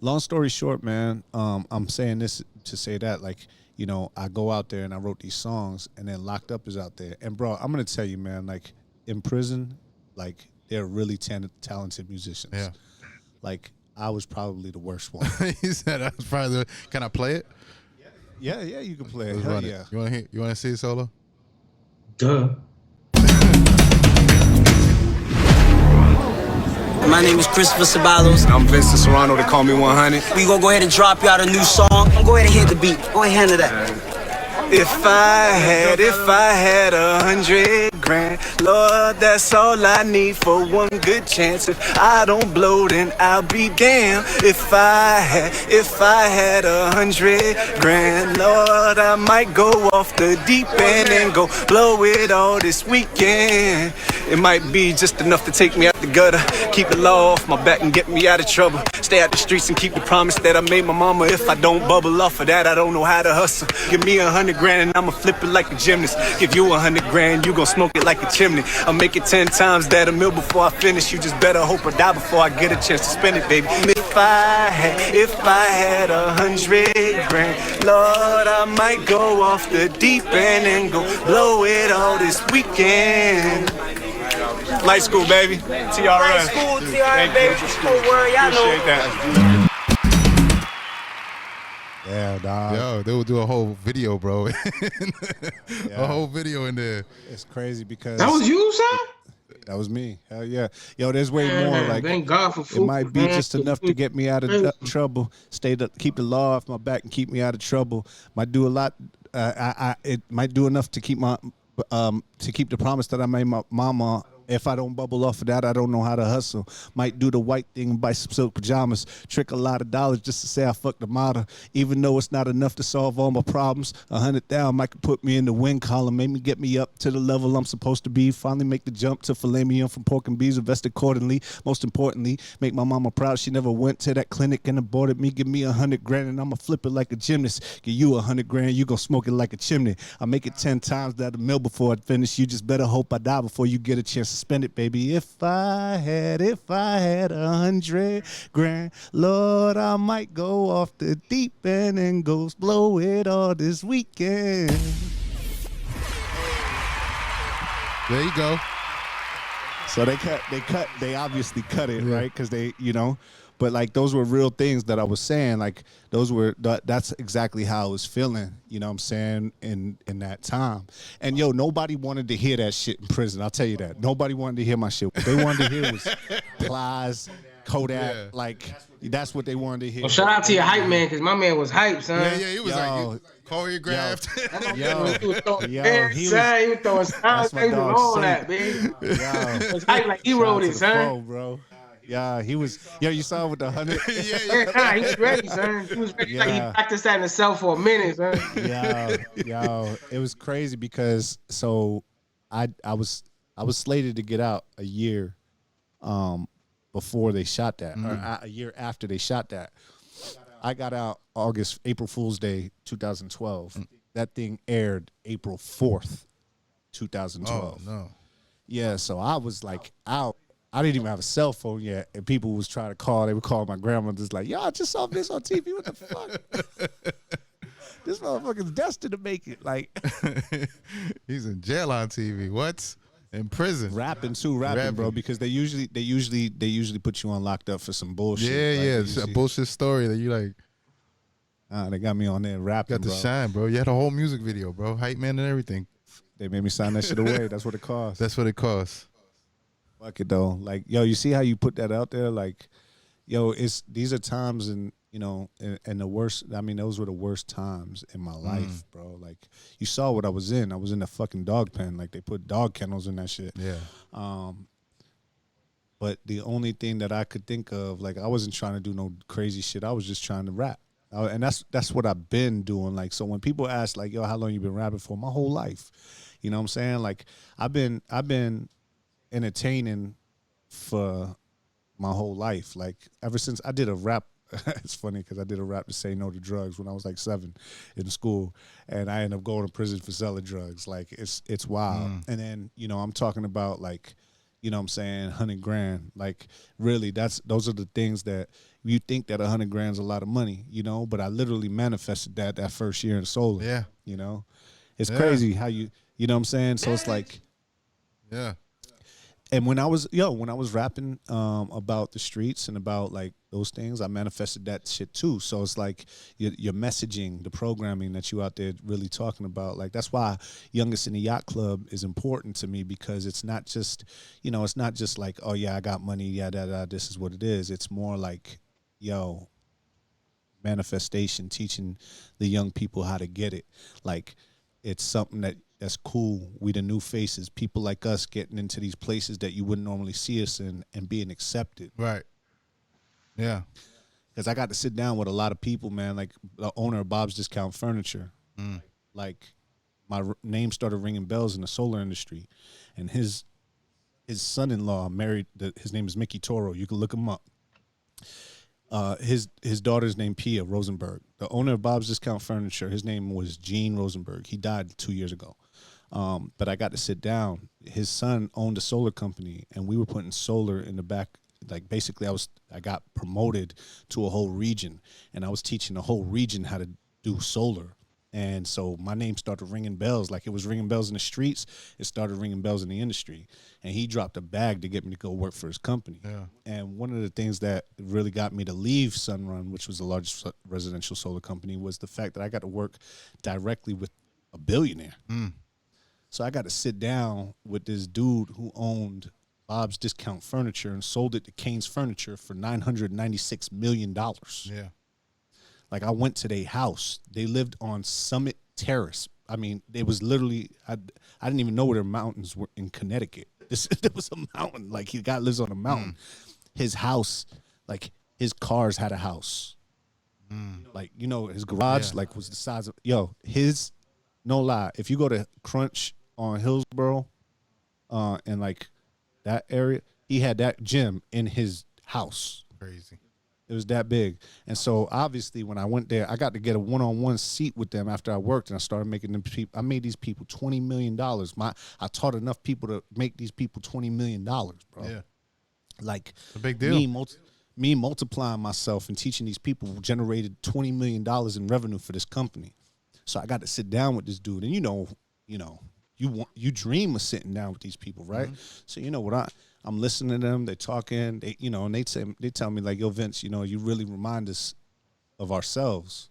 long story short, man, I'm saying this to say that, like, I go out there and I wrote these songs, and then Locked Up is out there. And, bro, I'm going to tell you, man, like, in prison, like, they're really talented musicians. Yeah. Like, I was probably the worst one. He said I was probably the, can I play it? Yeah, you can play it. Hell yeah. You want to see it solo? Duh. My name is Christopher Ceballos. I'm Vince Serrano. They call me 100. We gonna go ahead and drop you out a new song. Go ahead and hit the beat. Go ahead and handle that. If I had 100 grand, Lord, that's all I need for one good chance. If I don't blow, then I'll be damned. If I had 100 grand, Lord, I might go off the deep end and go blow it all this weekend. It might be just enough to take me out the gutter, keep the law off my back and get me out of trouble. Stay out the streets and keep the promise that I made my mama. If I don't bubble off of that, I don't know how to hustle. Give me 100 grand and I'ma flip it like a gymnast. Give you 100 grand, you gon' smoke it like a chimney. I'll make it 10 times that a meal before I finish. You just better hope I die before I get a chance to spend it, baby. If I had 100 grand, Lord, I might go off the deep end and go blow it all this weekend. Light school, baby. TRN. Light school, TRN, baby. Don't worry, y'all know. Appreciate that. Yeah, dog. Yo, they will do a whole video, bro. Yeah. A whole video in there. It's crazy because That was you, son? that was me. Hell yeah. Yo, there's way more. Like, thank God for food. it might be just enough to get me out of trouble. Keep the law off my back and keep me out of trouble. Might do a lot. It might do enough to keep keep the promise that I made my mama. If I don't bubble off of that, I don't know how to hustle. Might do the white thing and buy some silk pajamas. Trick a lot of dollars just to say I fucked the model. Even though it's not enough to solve all my problems. 100,000 might put me in the win column. Maybe get me up to the level I'm supposed to be. Finally make the jump to filet mignon from pork and beans. Invest accordingly. Most importantly, make my mama proud. She never went to that clinic and aborted me. Give me 100 grand and I'ma flip it like a gymnast. Give you 100 grand, you gon' smoke it like a chimney. I make it 10 times that a meal before I finish. You just better hope I die before you get a chance to spend it, baby. If I had 100 grand, Lord, I might go off the deep end and go blow it all this weekend. There you go. So they obviously cut it, right? Because but like those were real things that I was saying. Like that's exactly how I was feeling, you know what I'm saying, in that time. And yo, nobody wanted to hear that shit in prison. I'll tell you that. Nobody wanted to hear my shit. What they wanted to hear was Plies, Kodak, like that's what they wanted to hear. Well, shout out to your hype man, because my man was hype, son. Yeah, he was like choreographed. He was throwing sound things and all that, man. It was hype like he wrote it, son. Bro. Yeah, he was. Yo, you saw him with the 100. He was ready, son. He was ready. Like he practiced that in himself for a minute, son. Yo, it was crazy because I was slated to get out a year, before they shot that, or a year after they shot that. I got out April Fool's Day, 2012. That thing aired April 4th, 2012. Oh no. Yeah, so I was like out. I didn't even have a cell phone yet, and people was trying to call. They would call my grandmother's like, "Yo, I just saw this on TV. What the fuck? This motherfucker's destined to make it." Like, he's in jail on TV. What? In prison. Rapping, bro, because they usually put you on locked up for some bullshit. Yeah, it's a bullshit story that you like. They got me on there rapping. Got to shine, bro. You had a whole music video, bro. Hype man and everything. They made me sign that shit away. That's what it costs. That's what it costs. Fuck it though. Like, yo, you see how you put that out there? Like, yo, these are times and and the worst. I mean, those were the worst times in my life, bro. Like, you saw what I was in. I was in a fucking dog pen. Like, they put dog kennels in that shit. Yeah. But the only thing that I could think of, like, I wasn't trying to do no crazy shit. I was just trying to rap. And that's what I've been doing. Like, so when people ask, like, yo, how long you been rapping for? My whole life. You know what I'm saying? Like, I've been entertaining for my whole life. Like, ever since I did a rap. It's funny because I did a rap to say no to drugs when I was like 7 in school, and I ended up going to prison for selling drugs. Like, it's wild. And then, I'm talking about, like, what I'm saying, 100 grand. Like, really, those are the things that you think that 100 grand's a lot of money, but I literally manifested that first year in solar. Yeah. It's crazy how you know what I'm saying? So it's like, yeah. And when I was rapping about the streets and about, like, those things, I manifested that shit too. So it's like your messaging, the programming that you out there really talking about. Like, that's why Youngest in the Yacht Club is important to me, because it's not just, it's not just like, oh yeah, I got money, yeah, this is what it is. It's more like, yo, manifestation, teaching the young people how to get it. Like, it's something that's cool. We the new faces, people like us getting into these places that you wouldn't normally see us in and being accepted. Right. Yeah. Because I got to sit down with a lot of people, man, like the owner of Bob's Discount Furniture. Like, my name started ringing bells in the solar industry. And his son-in-law married, his name is Mickey Toro. You can look him up. His daughter's named Pia Rosenberg. The owner of Bob's Discount Furniture, his name was Gene Rosenberg. He died 2 years ago. But I got to sit down. His son owned a solar company, and we were putting solar in the back. Like, basically, I got promoted to a whole region, and I was teaching the whole region how to do solar. And so my name started ringing bells. Like, it was ringing bells in the streets. It started ringing bells in the industry. And he dropped a bag to get me to go work for his company. Yeah. And one of the things that really got me to leave Sunrun, which was the largest residential solar company, was the fact that I got to work directly with a billionaire. So I got to sit down with this dude who owned Bob's Discount Furniture and sold it to Kane's Furniture for $996 million. Yeah. Like, I went to their house. They lived on Summit Terrace. I mean, it was literally, I didn't even know where their mountains were in Connecticut. There was a mountain. Like, the guy lives on a mountain. His house, like, his cars had a house. Like, his garage, like, was the size of, no lie, if you go to Crunch on Hillsborough, and, like, that area, he had that gym in his house. Crazy. It was that big. And so, obviously, when I went there, I got to get a one-on-one seat with them after I worked, and I started making them people. I made these people $20 million. I taught enough people to make these people $20 million, bro. Yeah. Like, a big deal. Me multiplying myself and teaching these people generated $20 million in revenue for this company. So I got to sit down with this dude, and you dream of sitting down with these people, right? So what I'm listening to them, they're talking, and they tell me, like, yo, Vince, you really remind us of ourselves.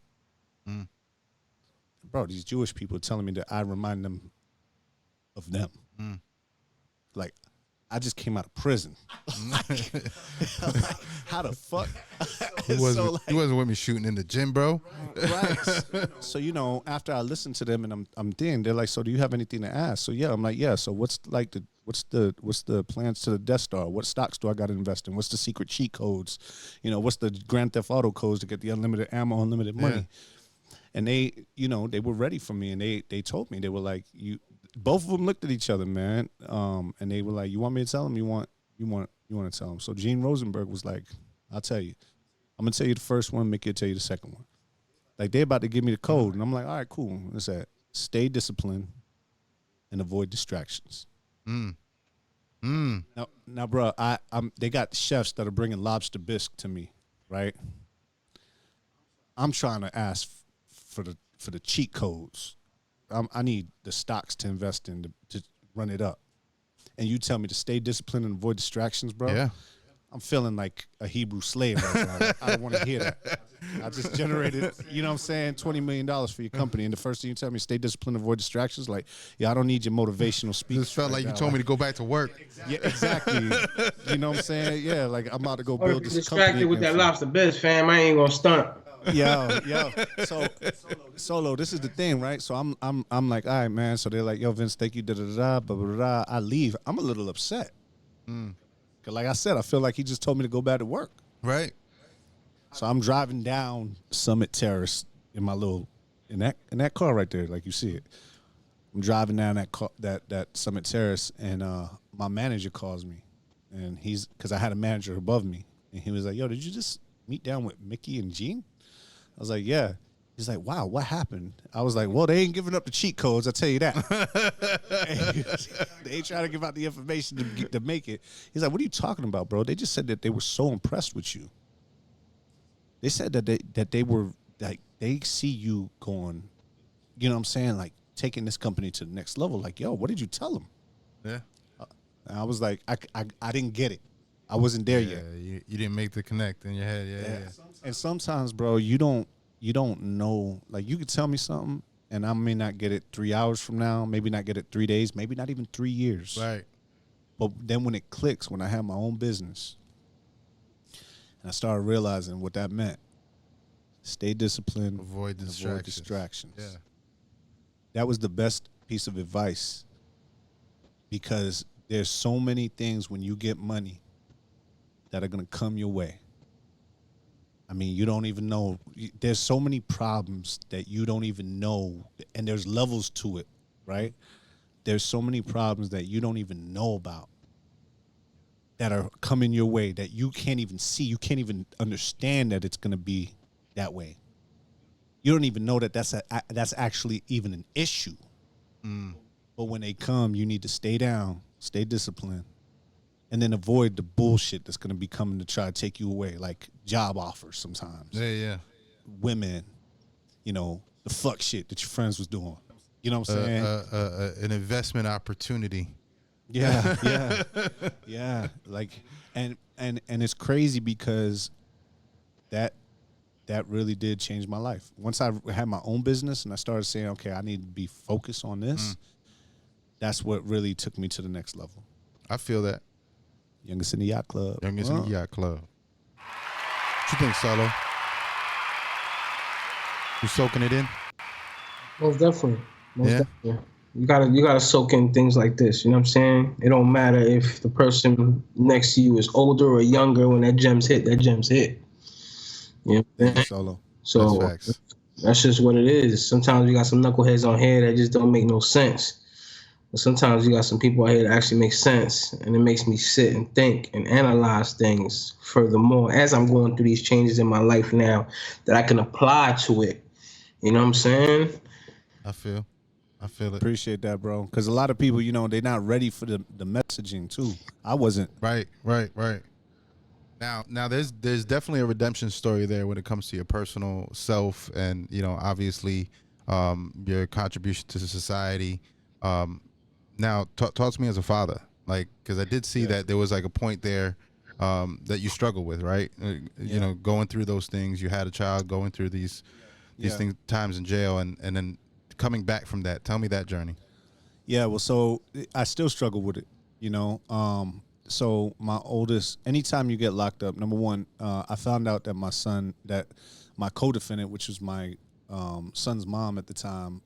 Bro, these Jewish people are telling me that I remind them of them. Like, I just came out of prison. Like, how the fuck? He wasn't with me shooting in the gym, bro. Right. So, after I listen to them and I'm thin, they're like, so do you have anything to ask? So yeah, I'm like, yeah. So what's the plans to the Death Star? What stocks do I got to invest in? What's the secret cheat codes? What's the Grand Theft Auto codes to get the unlimited ammo, unlimited money? Yeah. And they were ready for me, and they told me, they were like, both of them looked at each other, man, and they were like, you want me to tell them? You want to tell them? So Gene Rosenberg was like, I'll tell you. I'm gonna tell you the first one, Mickey will tell you the second one. Like, they're about to give me the code, and I'm like, all right, cool. What's that? Stay disciplined and avoid distractions. Now, bro, they got chefs that are bringing lobster bisque to me, right? I'm trying to ask for the cheat codes. I need the stocks to invest in to run it up, and you tell me to stay disciplined and avoid distractions, bro. Yeah. I'm feeling like a Hebrew slave right now. Like, I don't want to hear that. I just generated, you know what I'm saying, $20 million for your company. And the first thing you tell me, stay disciplined, avoid distractions. Like, yeah, I don't need your motivational speech. This felt like you told me to go back to work. Yeah, exactly. You know what I'm saying? Yeah, like I'm about to go Or build if this you're company. distracted with that again. lobster biz, fam, I ain't gonna stunt. Yo. So, Solo, this is the thing, right? So I'm like, all right, man. So they're like, yo, Vince, thank you, da da da, blah blah blah. I leave. I'm a little upset. Cause like I said, I feel like he just told me to go back to work. Right. So I'm driving down Summit Terrace in my little in that car right there, like you see it. I'm driving down that Summit Terrace, and my manager calls me, and he's because I had a manager above me, and he was like, "Yo, did you just meet down with Mickey and Gene?" I was like, "Yeah." He's like, "Wow, what happened?" I was like, "Well, they ain't giving up the cheat codes, I tell you that. They ain't trying to give out the information to make it." He's like, "What are you talking about, bro? They just said that they were so impressed with you. They said that they were like they see you going, you know what I'm saying, like taking this company to the next level. Like, yo, what did you tell them?" Yeah. And I was like, I didn't get it. I wasn't there yet. You didn't make the connect in your head. Yeah. And sometimes, bro, you don't know. Like, you could tell me something, and I may not get it 3 hours from now, maybe not get it 3 days, maybe not even 3 years. Right. But then when it clicks, when I have my own business, and I started realizing what that meant, stay disciplined, Avoid and distractions. avoid distractions. Yeah. That was the best piece of advice, because there's so many things when you get money that are going to come your way. I mean, you don't even know. There's so many problems that you don't even know, and there's levels to it, right? There's so many problems that you don't even know about that are coming your way that you can't even see. You can't even understand that it's going to be that way. You don't even know that that's actually even an issue. But when they come, you need to stay down, stay disciplined, and then avoid the bullshit that's going to be coming to try to take you away, like job offers sometimes. Yeah. Women, the fuck shit that your friends was doing. You know what I'm saying? An investment opportunity. Yeah. Like, and it's crazy because that really did change my life. Once I had my own business and I started saying, okay, I need to be focused on this, that's what really took me to the next level. I feel that. Youngest in the Yacht Club. Youngest in the Yacht Club. What you think, Solo? You soaking it in? Most definitely. Definitely. You gotta soak in things like this. You know what I'm saying? It don't matter if the person next to you is older or younger. When that gem's hit, that gem's hit. You know what I'm saying? Solo. So That's facts. that's just what it is. Sometimes you got some knuckleheads on here that just don't make no sense. But sometimes you got some people out here that actually make sense, and it makes me sit and think and analyze things furthermore as I'm going through these changes in my life now that I can apply to it. You know what I'm saying? I feel it. Appreciate that, bro. Because a lot of people, they're not ready for the messaging too. I wasn't. Right. Now there's definitely a redemption story there when it comes to your personal self and, obviously your contribution to society. Now, talk to me as a father, like, because I did see that there was like a point there that you struggled with, right? Going through those things. You had a child going through these things, times in jail, and then coming back from that. Tell me that journey. Yeah, well, so I still struggle with it, So my oldest, anytime you get locked up, number one, I found out that my co-defendant, which was my son's mom at the time,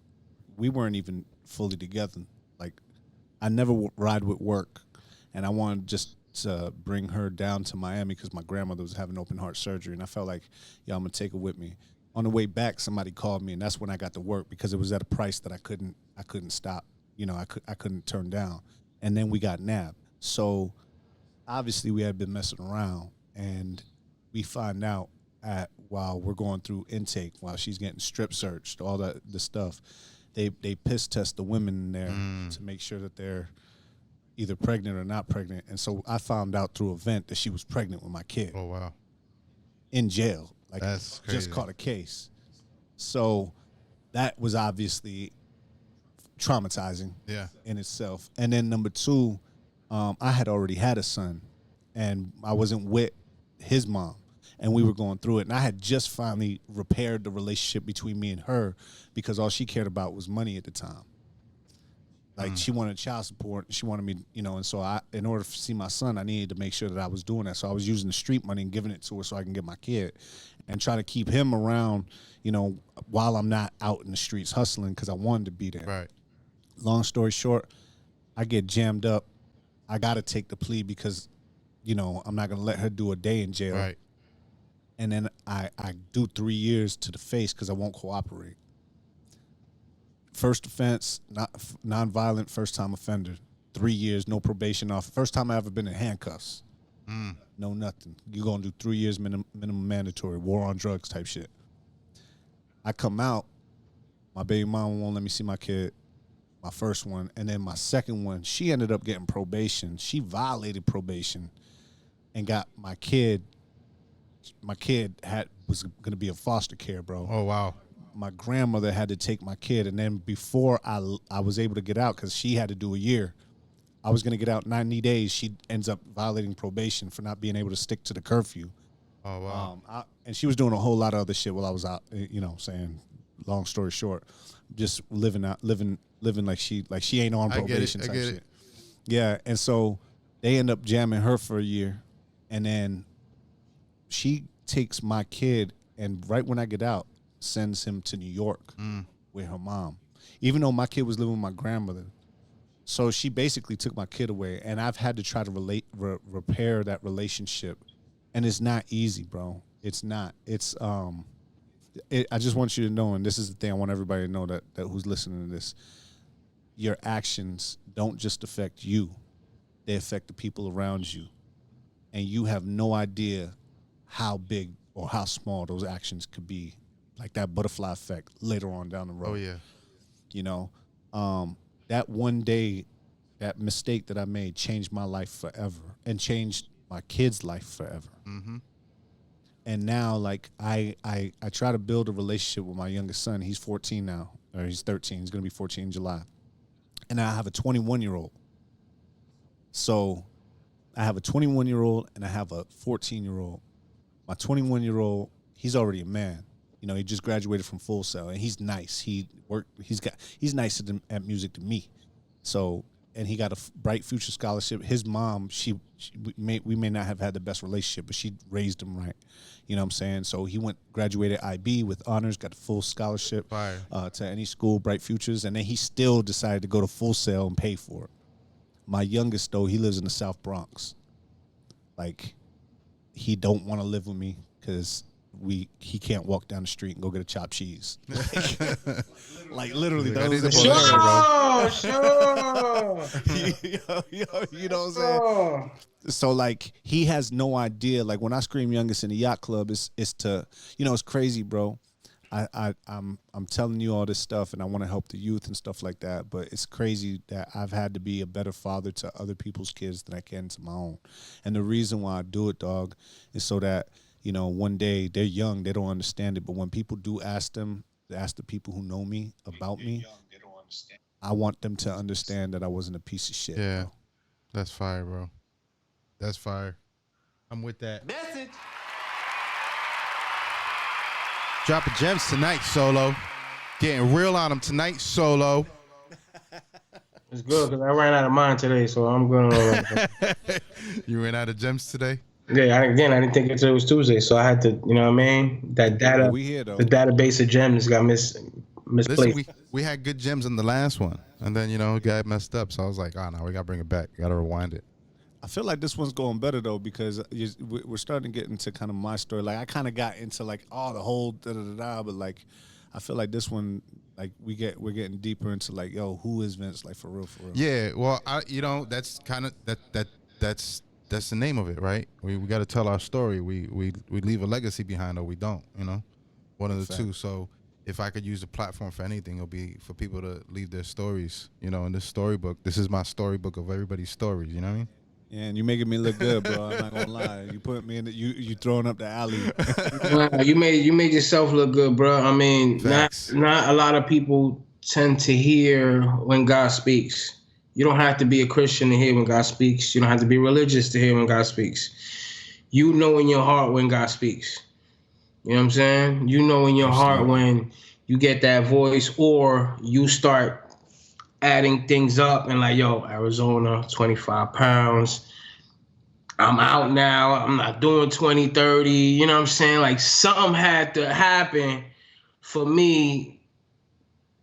we weren't even fully together. Like, I never ride with work, and I wanted just to bring her down to Miami because my grandmother was having open heart surgery, and I felt like, I'm gonna take her with me. On the way back, somebody called me, and that's when I got to work because it was at a price that I couldn't stop. I couldn't turn down. And then we got nabbed. So obviously we had been messing around, and we find out while we're going through intake, while she's getting strip searched, all the stuff, they piss test the women in there to make sure that they're either pregnant or not pregnant. And so I found out through a vent that she was pregnant with my kid. Oh, wow. In jail. Like, that's crazy. Just caught a case. So that was obviously traumatizing in itself. And then number two, I had already had a son, and I wasn't with his mom. and we were going through it. And I had just finally repaired the relationship between me and her because all she cared about was money at the time. Like she wanted child support. She wanted me, you know, and so in order to see my son, I needed to make sure that I was doing that. So I was using the street money and giving it to her so I can get my kid and try to keep him around, you know, while I'm not out in the streets hustling because I wanted to be there. Right. Long story short, I get jammed up. I got to take the plea because, you know, I'm not going to let her do a day in jail. Right. And then I do 3 years to the face because I won't cooperate. First offense, non-violent, first-time offender. 3 years, no probation off. First time I ever been in handcuffs. No nothing. You're going to do 3 years minimum mandatory, war on drugs type shit. I come out, my baby mama won't let me see my kid, my first one. And then my second one, she ended up getting probation. She violated probation and got my kid. My kid was going to be in foster care, bro. Oh, wow. My grandmother had to take my kid, and then before I was able to get out because she had to do a year, I was going to get out 90 days. She ends up violating probation for not being able to stick to the curfew. Oh, wow. And she was doing a whole lot of other shit while I was out, you know, saying, long story short, just living like she ain't on probation type shit. Yeah, and so they end up jamming her for a year, and then she takes my kid, and right when I get out, sends him to New York with her mom, even though my kid was living with my grandmother. So she basically took my kid away, and I've had to try to repair that relationship, and it's not easy, bro. It's not. It's I just want you to know, and this is the thing I want everybody to know that who's listening to this. Your actions don't just affect you; they affect the people around you, and you have no idea how big or how small those actions could be. Like that butterfly effect later on down the road. Oh, yeah. You know, that one day, that mistake that I made changed my life forever and changed my kid's life forever. Mm-hmm. And now, like, I try to build a relationship with my youngest son. He's 14 now, or he's 13. He's going to be 14 in July. And I have a 21-year-old. So I have a 21-year-old and I have a 14-year-old. My 21-year-old, he's already a man. You know, he just graduated from Full Sail, and he's nice. He's nicer at music than me. So, and he got a bright future scholarship. His mom, we may not have had the best relationship, but she raised him right. You know what I'm saying? So he graduated IB with honors, got a full scholarship to any school, bright futures, and then he still decided to go to Full Sail and pay for it. My youngest, though, he lives in the South Bronx. Like, he don't want to live with me because he can't walk down the street and go get a chopped cheese. Like literally, Sure. You know what I'm saying? So like he has no idea. Like when I scream youngest in the yacht club, it's to, you know, it's crazy, bro. I'm telling you all this stuff and I want to help the youth and stuff like that, but it's crazy that I've had to be a better father to other people's kids than I can to my own. And the reason why I do it, dog, is so that, you know, one day they're young, they don't understand it, but when people do ask the people who know me about me, I want them to understand that I wasn't a piece of shit. Yeah, bro. That's fire, bro. That's fire. I'm with that. Message. Dropping gems tonight, Solo. Getting real on them tonight, Solo. It's good because I ran out of mine today, so I'm going to. You ran out of gems today? Yeah, I didn't think it was Tuesday, so I had to, you know what I mean? That data, the database of gems got misplaced. Listen, we had good gems in the last one, and then, you know, it got messed up, so I was like, oh, no, we got to bring it back. We got to rewind it. I feel like this one's going better, though, because we're starting to get into kind of my story. Like, I kind of got into, like, the whole da-da-da-da, but, like, I feel like this one, like, we're getting deeper into, like, yo, who is Vince? Like, for real. Yeah, well, you know, that's kind of, that's the name of it, right? We got to tell our story. We leave a legacy behind, or we don't, you know? One of the two. So if I could use the platform for anything, it'll be for people to leave their stories, you know, in this storybook. This is my storybook of everybody's stories, you know what I mean? Yeah, and you making me look good, bro. I'm not gonna lie. You put me in you throwing up the alley. Wow, you made yourself look good, bro. I mean, Facts. not a lot of people tend to hear when God speaks. You don't have to be a Christian to hear when God speaks. You don't have to be religious to hear when God speaks. you know in your heart when God speaks. You know what I'm saying? You know in your heart when you get that voice, or you start adding things up and like, yo, Arizona, 25 pounds. I'm out now. I'm not doing 20, 30. You know what I'm saying? Like something had to happen for me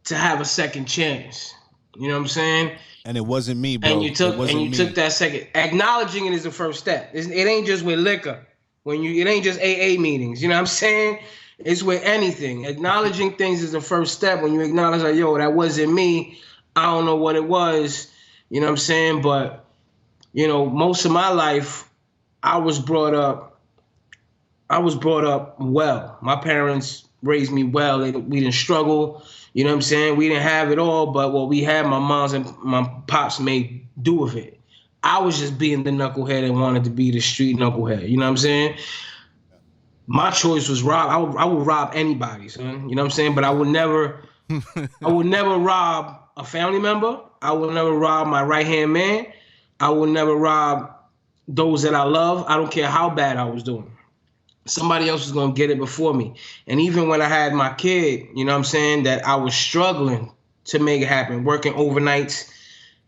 to have a second chance. You know what I'm saying? And it wasn't me, And bro. you It took wasn't me. that second. Acknowledging it is the first step. It ain't just with liquor. It ain't just AA meetings. You know what I'm saying? It's with anything. Acknowledging things is the first step. When you acknowledge like, yo, that wasn't me. I don't know what it was. You know what I'm saying? But most of my life, I was brought up. Well. My parents raised me well. We didn't struggle. You know what I'm saying? We didn't have it all, but what we had, my mom's and my pops made do with it. I was just being the knucklehead and wanted to be the street knucklehead. You know what I'm saying? My choice was rob. I would rob anybody, son. You know what I'm saying? But I would never rob a family member. I would never rob my right hand man. I would never rob those that I love. I don't care how bad I was doing. Somebody else was gonna get it before me. And even when I had my kid, you know what I'm saying, that I was struggling to make it happen, working overnights,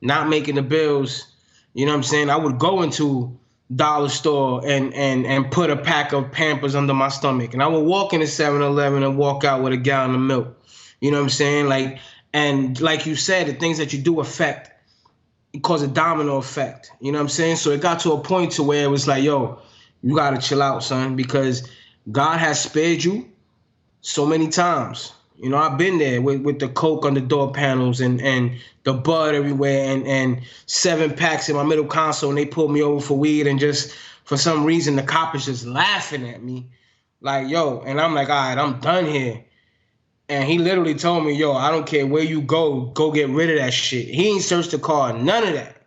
not making the bills. You know what I'm saying? I would go into dollar store and put a pack of Pampers under my stomach. And I would walk into 7-Eleven and walk out with a gallon of milk. You know what I'm saying? And like you said, the things that you do affect, it cause a domino effect. You know what I'm saying? So it got to a point to where it was like, yo, you gotta chill out, son, because God has spared you so many times. I've been there with the coke on the door panels and the bud everywhere and 7 packs in my middle console, and they pulled me over for weed, and just for some reason the cop is just laughing at me. Like, yo, and I'm like, all right, I'm done here. And he literally told me, yo, I don't care where you go get rid of that shit. He ain't searched the car, none of that.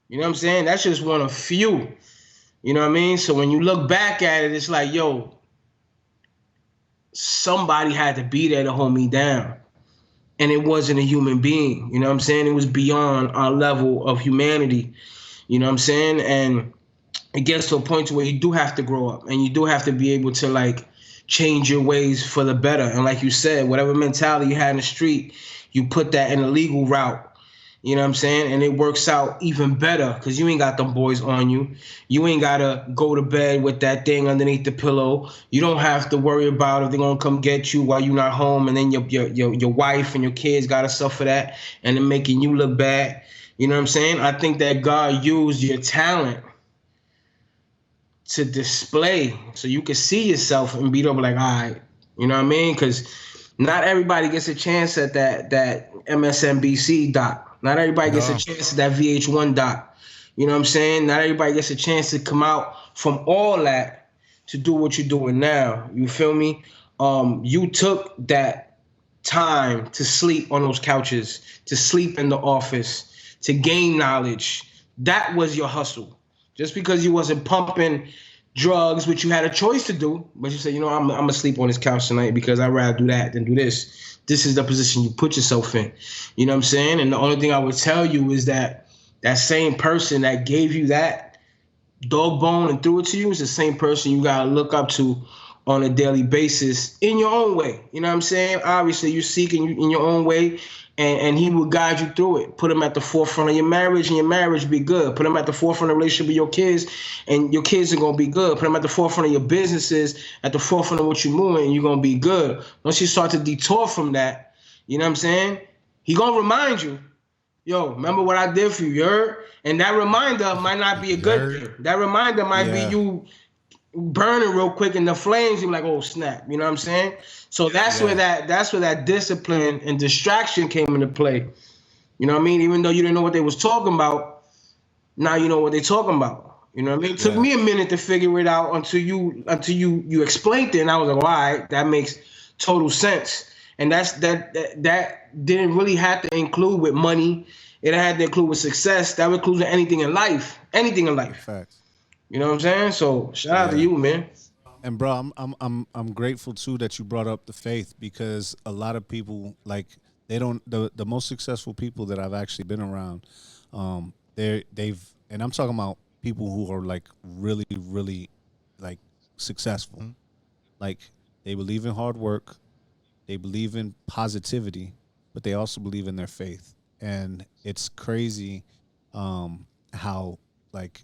You know what I'm saying? That's just one of few. You know what I mean? So when you look back at it, it's like, yo, somebody had to be there to hold me down. And it wasn't a human being. You know what I'm saying? It was beyond our level of humanity. You know what I'm saying? And it gets to a point where you do have to grow up, and you do have to be able to like change your ways for the better. And like you said, whatever mentality you had in the street, you put that in a legal route. You know what I'm saying? And it works out even better because you ain't got them boys on you. You ain't got to go to bed with that thing underneath the pillow. You don't have to worry about if they're going to come get you while you're not home, and then your wife and your kids got to suffer that, and then making you look bad. You know what I'm saying? I think that God used your talent to display so you can see yourself and beat up like, all right, you know what I mean? Because not everybody gets a chance at that MSNBC doc. Not everybody gets a chance at that VH1 doc. You know what I'm saying? Not everybody gets a chance to come out from all that to do what you're doing now. You feel me? You took that time to sleep on those couches, to sleep in the office, to gain knowledge. That was your hustle. Just because you wasn't pumping drugs, which you had a choice to do, but you said, I'm going to sleep on this couch tonight because I'd rather do that than do this. This is the position you put yourself in. You know what I'm saying? And the only thing I would tell you is that same person that gave you that dog bone and threw it to you is the same person you got to look up to on a daily basis in your own way. You know what I'm saying? Obviously, you're seeking in your own way, and he will guide you through it. Put him at the forefront of your marriage, and your marriage be good. Put him at the forefront of the relationship with your kids, and your kids are going to be good. Put him at the forefront of your businesses, at the forefront of what you're moving, and you're going to be good. Once you start to detour from that, you know what I'm saying? He going to remind you, yo, remember what I did for you, you heard? And that reminder might not be a good thing. That reminder might be you burning real quick in the flames. You're like, oh snap, you know what I'm saying? So that's where that discipline and distraction came into play. You know what I mean? Even though you didn't know what they was talking about, now you know what they're talking about. You know what I mean? It took me a minute to figure it out until you explained it, and I was like, all right, that makes total sense. And that didn't really have to include with money. It had to include with success. That includes anything in life. Anything in life. Facts. You know what I'm saying? So shout out to you, man. And bro, I'm grateful too that you brought up the faith, because a lot of people, like, they don't, the most successful people that I've actually been around, they've and I'm talking about people who are like really, really like successful. Like they believe in hard work, they believe in positivity, but they also believe in their faith. And it's crazy how like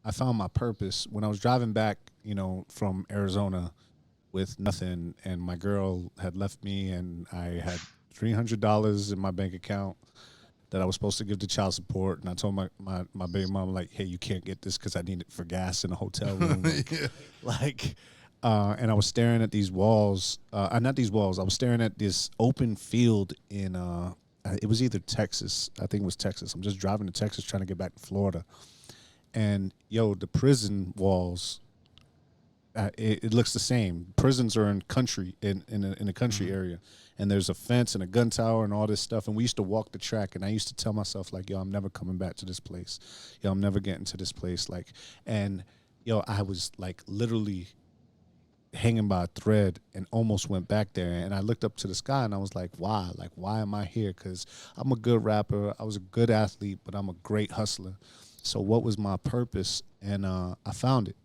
I found my purpose when I was driving back, from Arizona with nothing, and my girl had left me, and I had $300 in my bank account that I was supposed to give to child support, and I told my baby mom, like, hey, you can't get this because I need it for gas in a hotel room. And I was staring at these walls, not these walls. I was staring at this open field in, it was either Texas. I think it was Texas. I'm just driving to Texas trying to get back to Florida. And, the prison walls, it looks the same. Prisons are in country, in a country area. And there's a fence and a gun tower and all this stuff. And we used to walk the track. And I used to tell myself, like, I'm never coming back to this place. I'm never getting to this place. I was, like, literally hanging by a thread and almost went back there. And I looked up to the sky and I was like, why? Like, why am I here? Because I'm a good rapper. I was a good athlete, but I'm a great hustler. So what was my purpose? And I found it.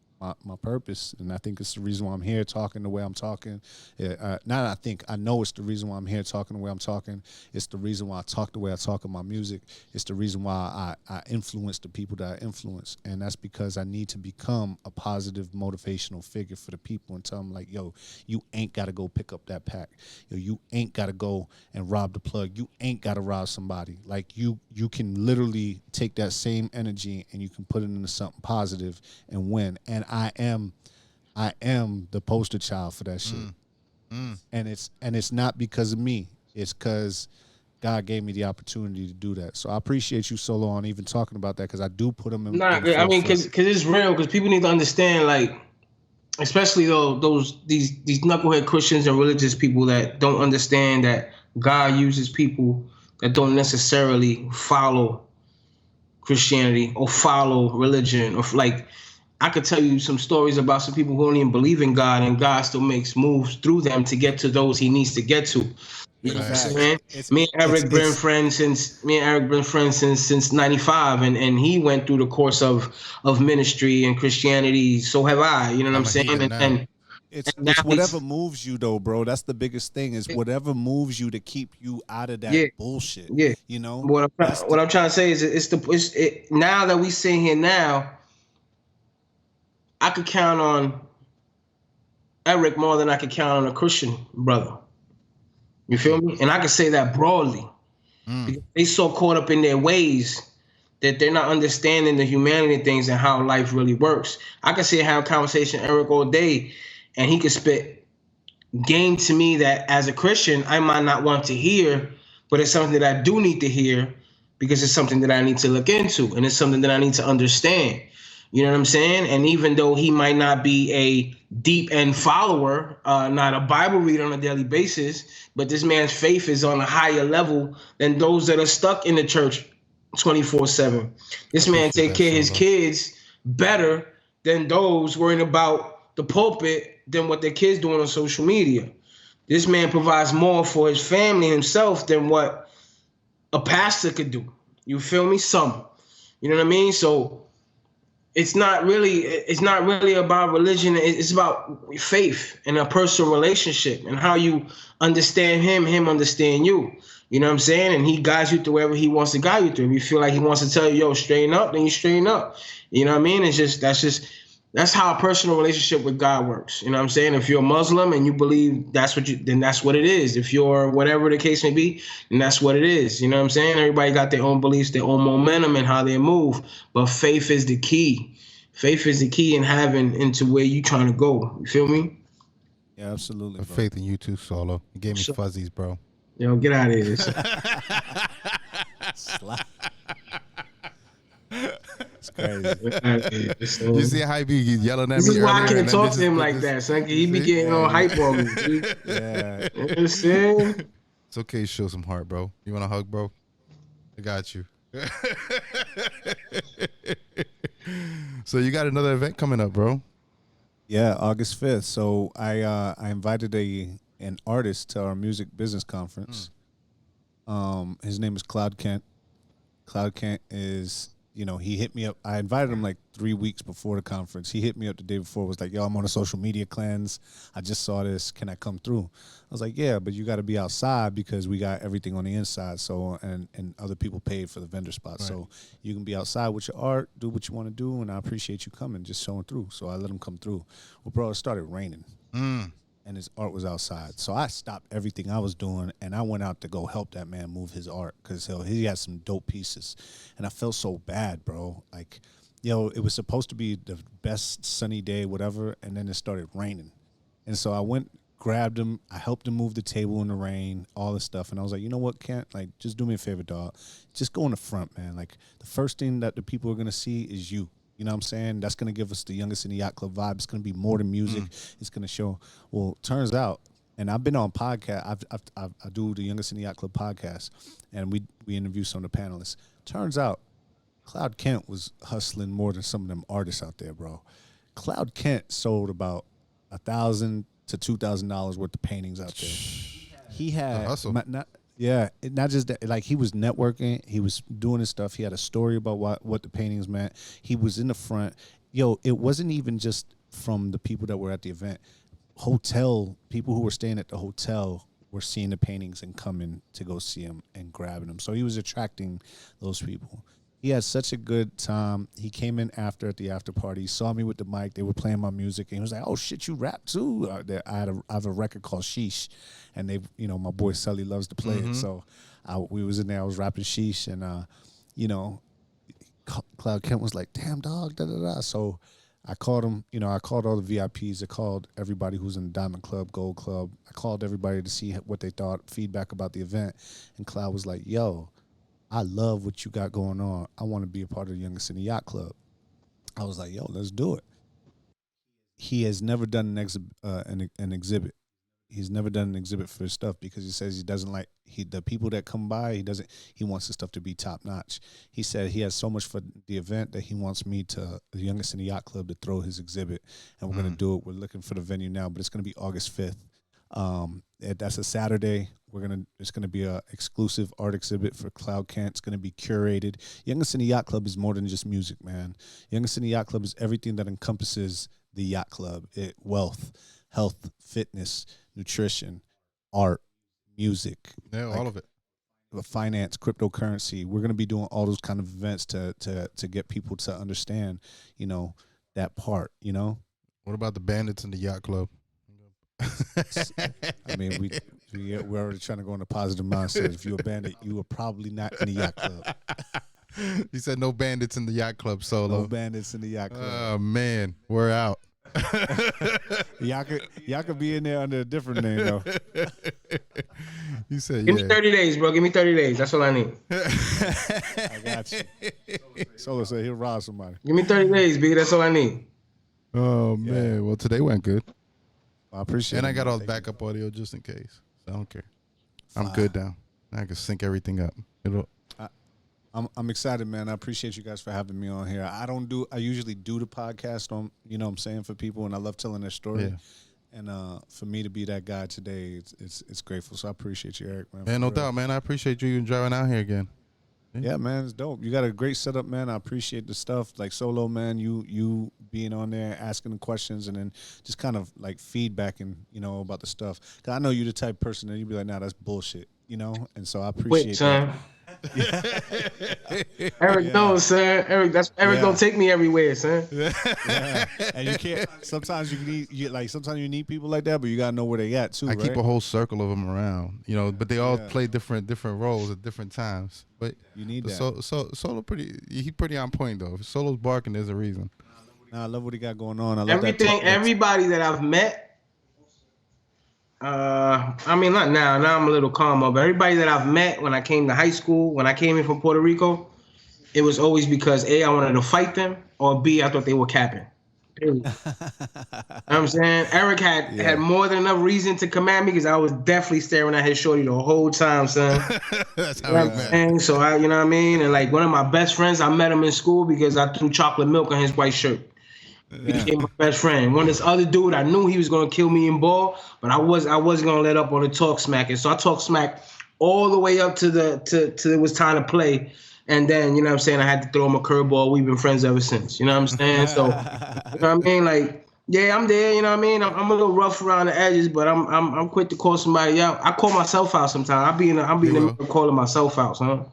My purpose, and I think it's the reason why I'm here talking the way I'm talking. I know it's the reason why I'm here talking the way I'm talking. It's the reason why I talk the way I talk in my music. It's the reason why I influence the people that I influence, and that's because I need to become a positive, motivational figure for the people and tell them, like, yo, you ain't got to go pick up that pack. You ain't got to go and rob the plug. You ain't got to rob somebody. Like, you can literally take that same energy and you can put it into something positive and win. And I am the poster child for that shit. And it's not because of me. It's because God gave me the opportunity to do that. So I appreciate you, Solo, on even talking about that, because I do put them in. Nah, I mean, because it's real. Because people need to understand, like, especially these knucklehead Christians and religious people that don't understand that God uses people that don't necessarily follow Christianity or follow religion, or like, I could tell you some stories about some people who don't even believe in God, and God still makes moves through them to get to those he needs to get to. You know what I'm saying? Me and Eric been friends since '95, and he went through the course of ministry and Christianity. So have I. You know what I'm saying? And it's whatever moves you, though, bro. That's the biggest thing, is whatever moves you to keep you out of that bullshit. Yeah. You know what I'm trying to say is now that we sitting here now, I could count on Eric more than I could count on a Christian brother. You feel me? And I can say that broadly. Because they so caught up in their ways that they're not understanding the humanity of things and how life really works. I can sit and have a conversation with Eric all day, and he could spit game to me that as a Christian, I might not want to hear, but it's something that I do need to hear, because it's something that I need to look into, and it's something that I need to understand. You know what I'm saying? And even though he might not be a deep end follower, not a Bible reader on a daily basis, but this man's faith is on a higher level than those that are stuck in the church 24/7. This man take care of his kids better than those worrying about the pulpit than what their kids doing on social media. This man provides more for his family and himself than what a pastor could do. You feel me? You know what I mean? So it's not really about religion. It's about faith and a personal relationship and how you understand him understand you. You know what I'm saying? And he guides you through wherever he wants to guide you through. If you feel like he wants to tell you, yo, straighten up, then you straighten up. You know what I mean? That's how a personal relationship with God works. You know what I'm saying? If you're a Muslim and you believe then that's what it is. If you're whatever the case may be, then that's what it is. You know what I'm saying? Everybody got their own beliefs, their own momentum, and how they move. But faith is the key. Faith is the key in having into where you trying to go. You feel me? Yeah, absolutely. Bro. Faith in you too, Solo. You gave me fuzzies, bro. Yo, get out of here. It's crazy. You see how he be yelling at this me? This is why I can't can't talk to him like that, son. He be getting all hype on me. Dude. Yeah. You understand? It's okay to show some heart, bro. You want a hug, bro? I got you. So you got another event coming up, bro? Yeah, August 5th. So I invited an artist to our music business conference. His name is Cloud Kent. Cloud Kent is, he hit me up. I invited him like 3 weeks before the conference. He hit me up the day before. Was like, yo, I'm on a social media cleanse. I just saw this. Can I come through? I was like, yeah, but you got to be outside because we got everything on the inside. So and other people paid for the vendor spot. Right. So you can be outside with your art, do what you want to do, and I appreciate you coming, just showing through. So I let him come through. Well, bro, it started raining. And his art was outside. So I stopped everything I was doing, and I went out to go help that man move his art because he had some dope pieces. And I felt so bad, bro. Like, it was supposed to be the best sunny day, whatever, and then it started raining. And so I went, grabbed him. I helped him move the table in the rain, all this stuff. And I was like, you know what, Kent? Like, just do me a favor, dog. Just go in the front, man. Like, the first thing that the people are going to see is you. You know what I'm saying? That's going to give us the Youngest in the Yacht Club vibe. It's going to be more than music. It's going to show. Well, turns out, and I've been on podcast. I do the Youngest in the Yacht Club podcast, and we interview some of the panelists. Turns out, Cloud Kent was hustling more than some of them artists out there, bro. Cloud Kent sold about $1,000 to $2,000 worth of paintings out there. He had not just that, like he was networking, he was doing his stuff. He had a story about what the paintings meant. He was in the front. It wasn't even just from the people that were at the event. Hotel people who were staying at the hotel were seeing the paintings and coming to go see him and grabbing them. So he was attracting those people. He had such a good time. He came in at the after party. He saw me with the mic. They were playing my music, and he was like, "Oh shit, you rap too?" I have a record called Sheesh, and my boy Sully loves to play it. So we was in there. I was rapping Sheesh, and Cloud Kent was like, "Damn dog, da da da." So I called him. I called all the VIPs. I called everybody who's in the Diamond Club, Gold Club. I called everybody to see what they thought, feedback about the event, and Cloud was like, "Yo, I love what you got going on. I want to be a part of the Youngest in the Yacht Club." I was like, yo, let's do it. He has never done an exhibit. He's never done an exhibit for his stuff because he says he doesn't like the people that come by. He wants his stuff to be top notch. He said he has so much for the event that he wants me the Youngest in the Yacht Club, to throw his exhibit, and we're going to do it. We're looking for the venue now, but it's going to be August 5th. That's a Saturday. It's gonna be a exclusive art exhibit for Cloud Kent. It's gonna be curated. Youngest in the Yacht Club is more than just music, man. Youngest in the Yacht Club is everything that encompasses the yacht club. Wealth, health, fitness, nutrition, art, music. Yeah, all of it. Finance, cryptocurrency. We're gonna be doing all those kind of events to get people to understand, that part. What about the bandits in the yacht club? I mean, we're already trying to go on a positive mindset. If you're a bandit, you are probably not in the yacht club. He said no bandits in the yacht club, Solo. No bandits in the yacht club. Oh man, we're out. Y'all could be in there under a different name though. You said, give me 30 days, bro. Give me 30 days. That's all I need. I got you. Solo said he'll rob somebody. Give me 30 days, B. That's all I need. Oh man. Well, today went good. I appreciate it. And I got all the backup audio just in case. So I don't care. I'm good now. I can sync everything up. I'm excited, man. I appreciate you guys for having me on here. I usually do the podcast on, what I'm saying, for people, and I love telling their story. Yeah. And for me to be that guy today, it's grateful. So I appreciate you, Eric, man. Man, no doubt, man. I appreciate you driving out here again. Yeah, man, it's dope. You got a great setup, man. I appreciate the stuff. Like Solo, man, you being on there, asking the questions, and then just kind of like feedbacking, about the stuff. Cause I know you're the type of person that you'd be like, nah, that's bullshit, And so I appreciate that. Eric knows, son. Eric gonna take me everywhere, son. Yeah. And you can't. Sometimes sometimes you need people like that, but you gotta know where they at too. I keep a whole circle of them around, but they all play different roles at different times. But you need that. Solo he pretty on point though. If Solo's barking, there's a reason. Nah, I love what he got going on. I love everybody that I've met. I mean, not now. Now I'm a little calmer. But everybody that I've met when I came to high school, when I came in from Puerto Rico, it was always because A, I wanted to fight them, or B, I thought they were capping. You know what I'm saying? Eric had more than enough reason to come at me because I was definitely staring at his shorty the whole time, son. That's how we met. So you know what I mean? And like one of my best friends, I met him in school because I threw chocolate milk on his white shirt. He became my best friend. One of this other dude, I knew he was gonna kill me in ball, but I wasn't gonna let up on the talk smack. And so I talked smack all the way up to it was time to play. And then, you know what I'm saying, I had to throw him a curveball. We've been friends ever since. You know what I'm saying? So, you know what I mean? Like, yeah, I'm there. You know what I mean? I'm a little rough around the edges, but I'm quick to call somebody out. I call myself out sometimes. I'm being the mirror calling myself out, son.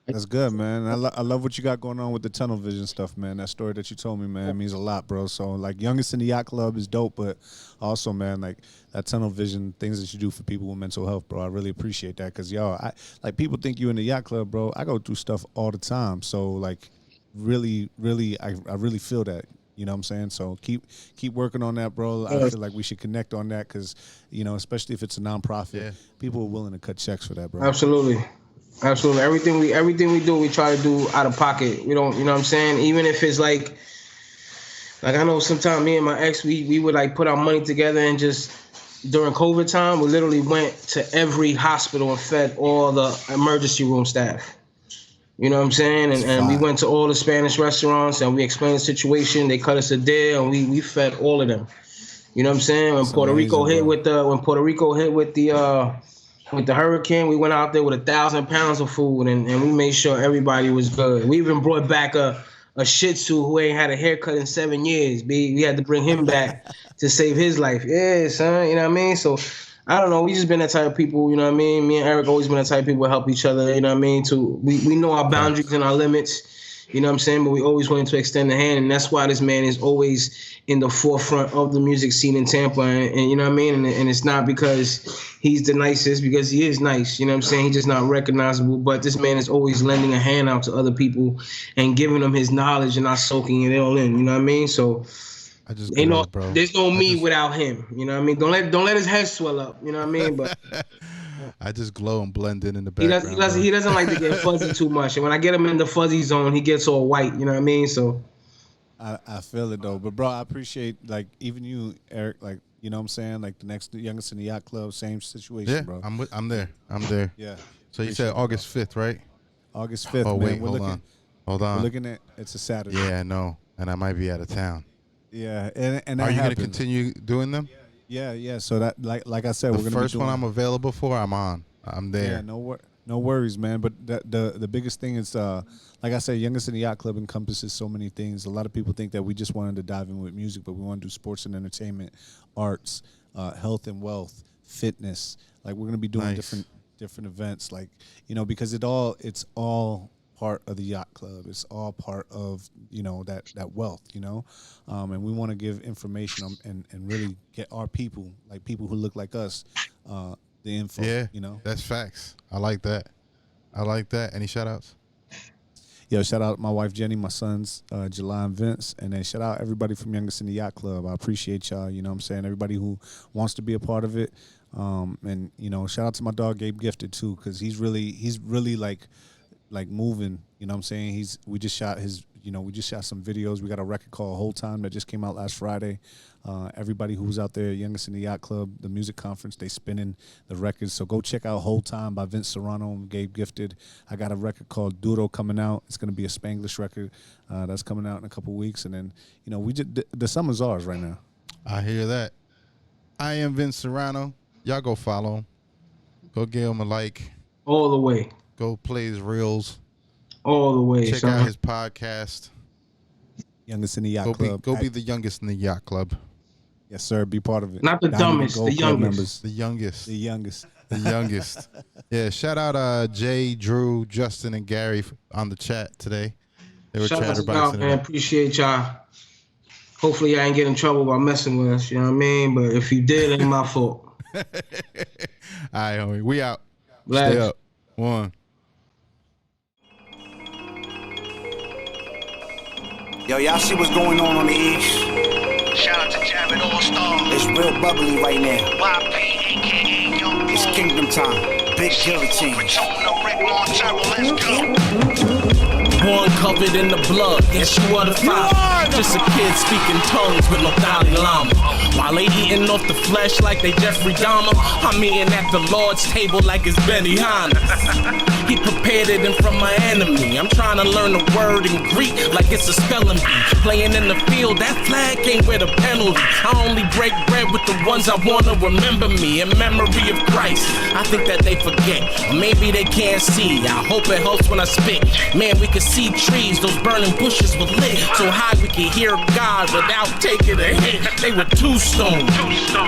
That's good, man. I love what you got going on with the tunnel vision stuff, man. That story that you told me, man, means a lot, bro. So, like, Youngest in the Yacht Club is dope, but also, man, like, that tunnel vision, things that you do for people with mental health, bro, I really appreciate that. Because, like, people think you in the Yacht Club, bro. I go through stuff all the time. So, like, really, I really feel that. You know what I'm saying? So keep working on that, bro. I feel like we should connect on that because, you know, especially if it's a nonprofit, people are willing to cut checks for that, bro. Absolutely. Everything we do, we try to do out of pocket. We don't, you know what I'm saying? Even if it's like I know sometimes me and my ex, we would like put our money together and just during COVID time, we literally went to every hospital and fed all the emergency room staff. You know what I'm saying? And we went to all the Spanish restaurants and we explained the situation. They cut us a deal and we fed all of them. You know what I'm saying? When Puerto Rico hit with the hurricane, we went out there with 1,000 pounds of food and we made sure everybody was good. We even brought back a Shih Tzu who ain't had a haircut in 7 years. We had to bring him back to save his life. Yeah, son, you know what I mean? So I don't know. We just been that type of people, you know what I mean? Me and Eric always been that type of people who help each other, you know what I mean? We know our boundaries and our limits, you know what I'm saying? But we always willing to extend the hand, and that's why this man is always in the forefront of the music scene in Tampa, and you know what I mean? And it's not because he's the nicest, because he is nice, you know what I'm saying? He's just not recognizable, but this man is always lending a hand out to other people and giving them his knowledge and not soaking it all in, you know what I mean? So there's no me without him. You know what I mean? Don't let his head swell up. You know what I mean? But I just glow and blend in the background. He doesn't like to get fuzzy too much. And when I get him in the fuzzy zone, he gets all white. You know what I mean? So I feel it though. But bro, I appreciate like even you, Eric. Like you know what I'm saying? Like the next Youngest in the Yacht Club, same situation, bro. I'm there. Yeah. So you said August 5th, right? August 5th. Oh man. wait, hold on. We're looking at it's a Saturday. Yeah, I know, and I might be out of town. Yeah, and that are you going to continue doing them? Yeah. So that like I said, the we're gonna first one I'm available for. I'm there. Yeah, no worries, man. But the biggest thing is, like I said, Youngest in the Yacht Club encompasses so many things. A lot of people think that we just wanted to dive in with music, but we want to do sports and entertainment, arts, health and wealth, fitness. Like we're gonna be doing different events, like you know, because it's all part of the Yacht Club. It's all part of, you know, that wealth, you know, and we want to give information and really get our people, like people who look like us, the info. Yeah, you know, that's facts. I like that. Any shout outs? Yo, shout out my wife Jenny, my sons July and Vince, and then shout out everybody from Youngest in the Yacht Club. I appreciate y'all, you know what I'm saying, everybody who wants to be a part of it, and you know, shout out to my dog Gabe Gifted too, because he's really like moving, you know what I'm saying? We just shot some videos. We got a record called Whole Time that just came out last Friday. Everybody who's out there, Youngest in the Yacht Club, the music conference, they spinning the records. So go check out Whole Time by Vince Serrano and Gabe Gifted. I got a record called Duro coming out. It's going to be a Spanglish record that's coming out in a couple weeks. And then, you know, the summer's ours right now. I hear that. I am Vince Serrano. Y'all go follow him. Go give him a like. All the way. Go play his reels. All the way. Check out his podcast. Youngest in the Yacht Club. Go be the youngest in the Yacht Club. Yes, sir. Be part of it. Not the dumbest, the youngest. The youngest. The youngest. The youngest. Yeah, shout out Jay, Drew, Justin, and Gary on the chat today. They were chatterboxing. Man. Appreciate y'all. Hopefully, I ain't get in trouble by messing with us. You know what I mean? But if you did, it ain't my fault. All right, homie. We out. Bless. Stay up. One. Yo, y'all see what's going on the East? Shout out to Javid All-Star. It's real bubbly right now. YP, a.k.a. Young It's Kingdom Time. Big guillotine. Let's go. Born covered in the blood, Yeshua the Father. Just a kid speaking tongues with no Dalai Lama. While they eating off the flesh like they Jeffrey Dahmer, I'm eating at the Lord's table like it's Benihana. He prepared it in from my enemy. I'm trying to learn the word in Greek like it's a spelling bee. Playing in the field, that flag came with a penalty. I only break bread with the ones I wanna remember me in memory of Christ. I think that they forget, or maybe they can't see. I hope it helps when I spit. Man, we could see trees, those burning bushes were lit so high we could hear God without taking a hit. They were too stoned,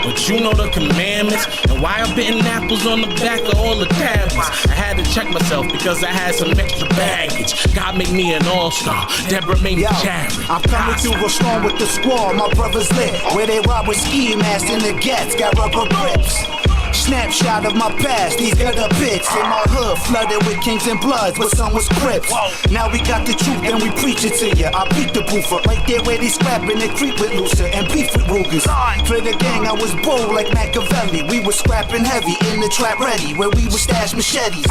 but you know the commandments and why I'm bitten apples on the back of all the tablets. I had to check myself because I had some extra baggage. God made me an all-star, Deborah made me charity. I'm coming through a storm with the squall, my brothers lit. Where they rob with ski masks and the gats got rubber grips. Snapshot of my past, these gutter pits in my hood, flooded with kings and bloods, but some was crips. Now we got the truth and we preach it to ya. I beat the boofer right there where they scrapping and creep with Lucer and beef with Rugers. For the gang I was bold like Machiavelli. We was scrapping heavy in the trap ready where we would stash machetes.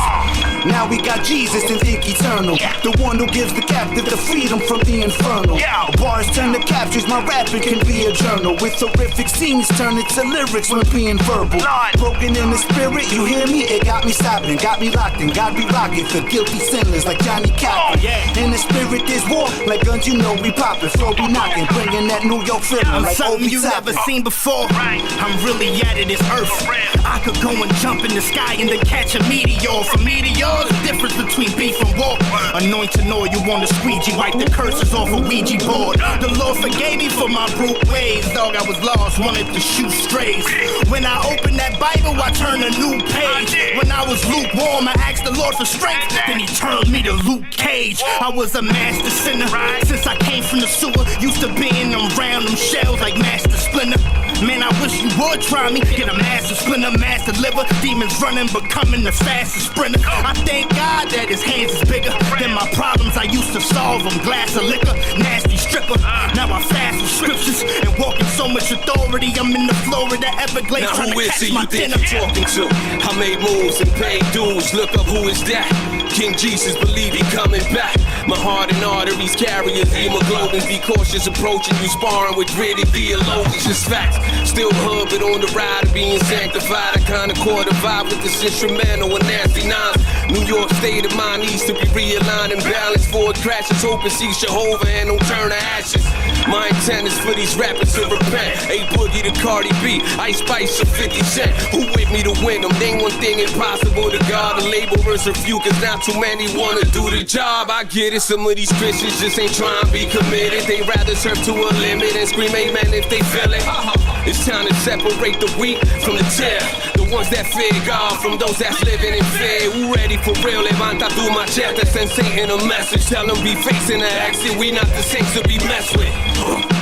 Now we got Jesus and think eternal, the one who gives the captive the freedom from the infernal. Bars turn to captures, my rapping can be a journal with horrific scenes turn into lyrics when being verbal. Broken in the spirit, you hear me? It got me stopping, got me locked in, got me rocking for guilty sinners like Johnny Cochran. In the spirit, there's war, like guns, you know we popping, flow be knocking, bringing that New York feeling I'm like something Obi you never Toppin. seen before. I'm really out of this earth. I could go and jump in the sky and then catch a meteor. For meteors, the difference between beef and war. Anointing oil, you want a squeegee, wipe the curses off a Ouija board. The Lord forgave me for my brute ways. Dog, I was lost, wanted to shoot strays. When I opened that Bible, I turned a new page. When I was lukewarm, I asked the Lord for strength. Then he turned me to Luke Cage. I was a master sinner since I came from the sewer. Used to being around them shells like Master Splinter. Man, I wish you would try me. Get a master splinter, master liver. Demons running, becoming the fastest sprinter. I thank God that his hands is bigger than my problems. I used to solve them. Glass of liquor, nasty stripper. Now I fast with scriptures and walk in so much authority. I'm in the Florida Everglades. Now who is it you think dinner. you're talking to? I made moves and paid dues. Look up, who is that? King Jesus, believe he coming back. My heart and arteries carry his hemoglobins. Be cautious approaching you, sparring with gritty theologians. It's facts. Still hood, but on the ride of being sanctified. I kinda caught a vibe with this instrumental and nasty nines. New York state of mind needs to be realigned and balanced. For it crashes, hope and see Jehovah and don't turn to ashes. My intent is for these rappers to repent. A Boogie to Cardi B, Ice Spice or 50 Cent. Who with me to win them? Name one thing impossible to God. The laborers are few, cause not too many wanna do the job. I get it, some of these Christians just ain't trying to be committed. They rather serve to a limit and scream amen if they feel it. It's time to separate the wheat from the tear. The ones that fear God from those that's living in fear. Who ready for real? Levanta tu machete, send Satan a message. Tell them be facing the exit. We not the saints to be messed with.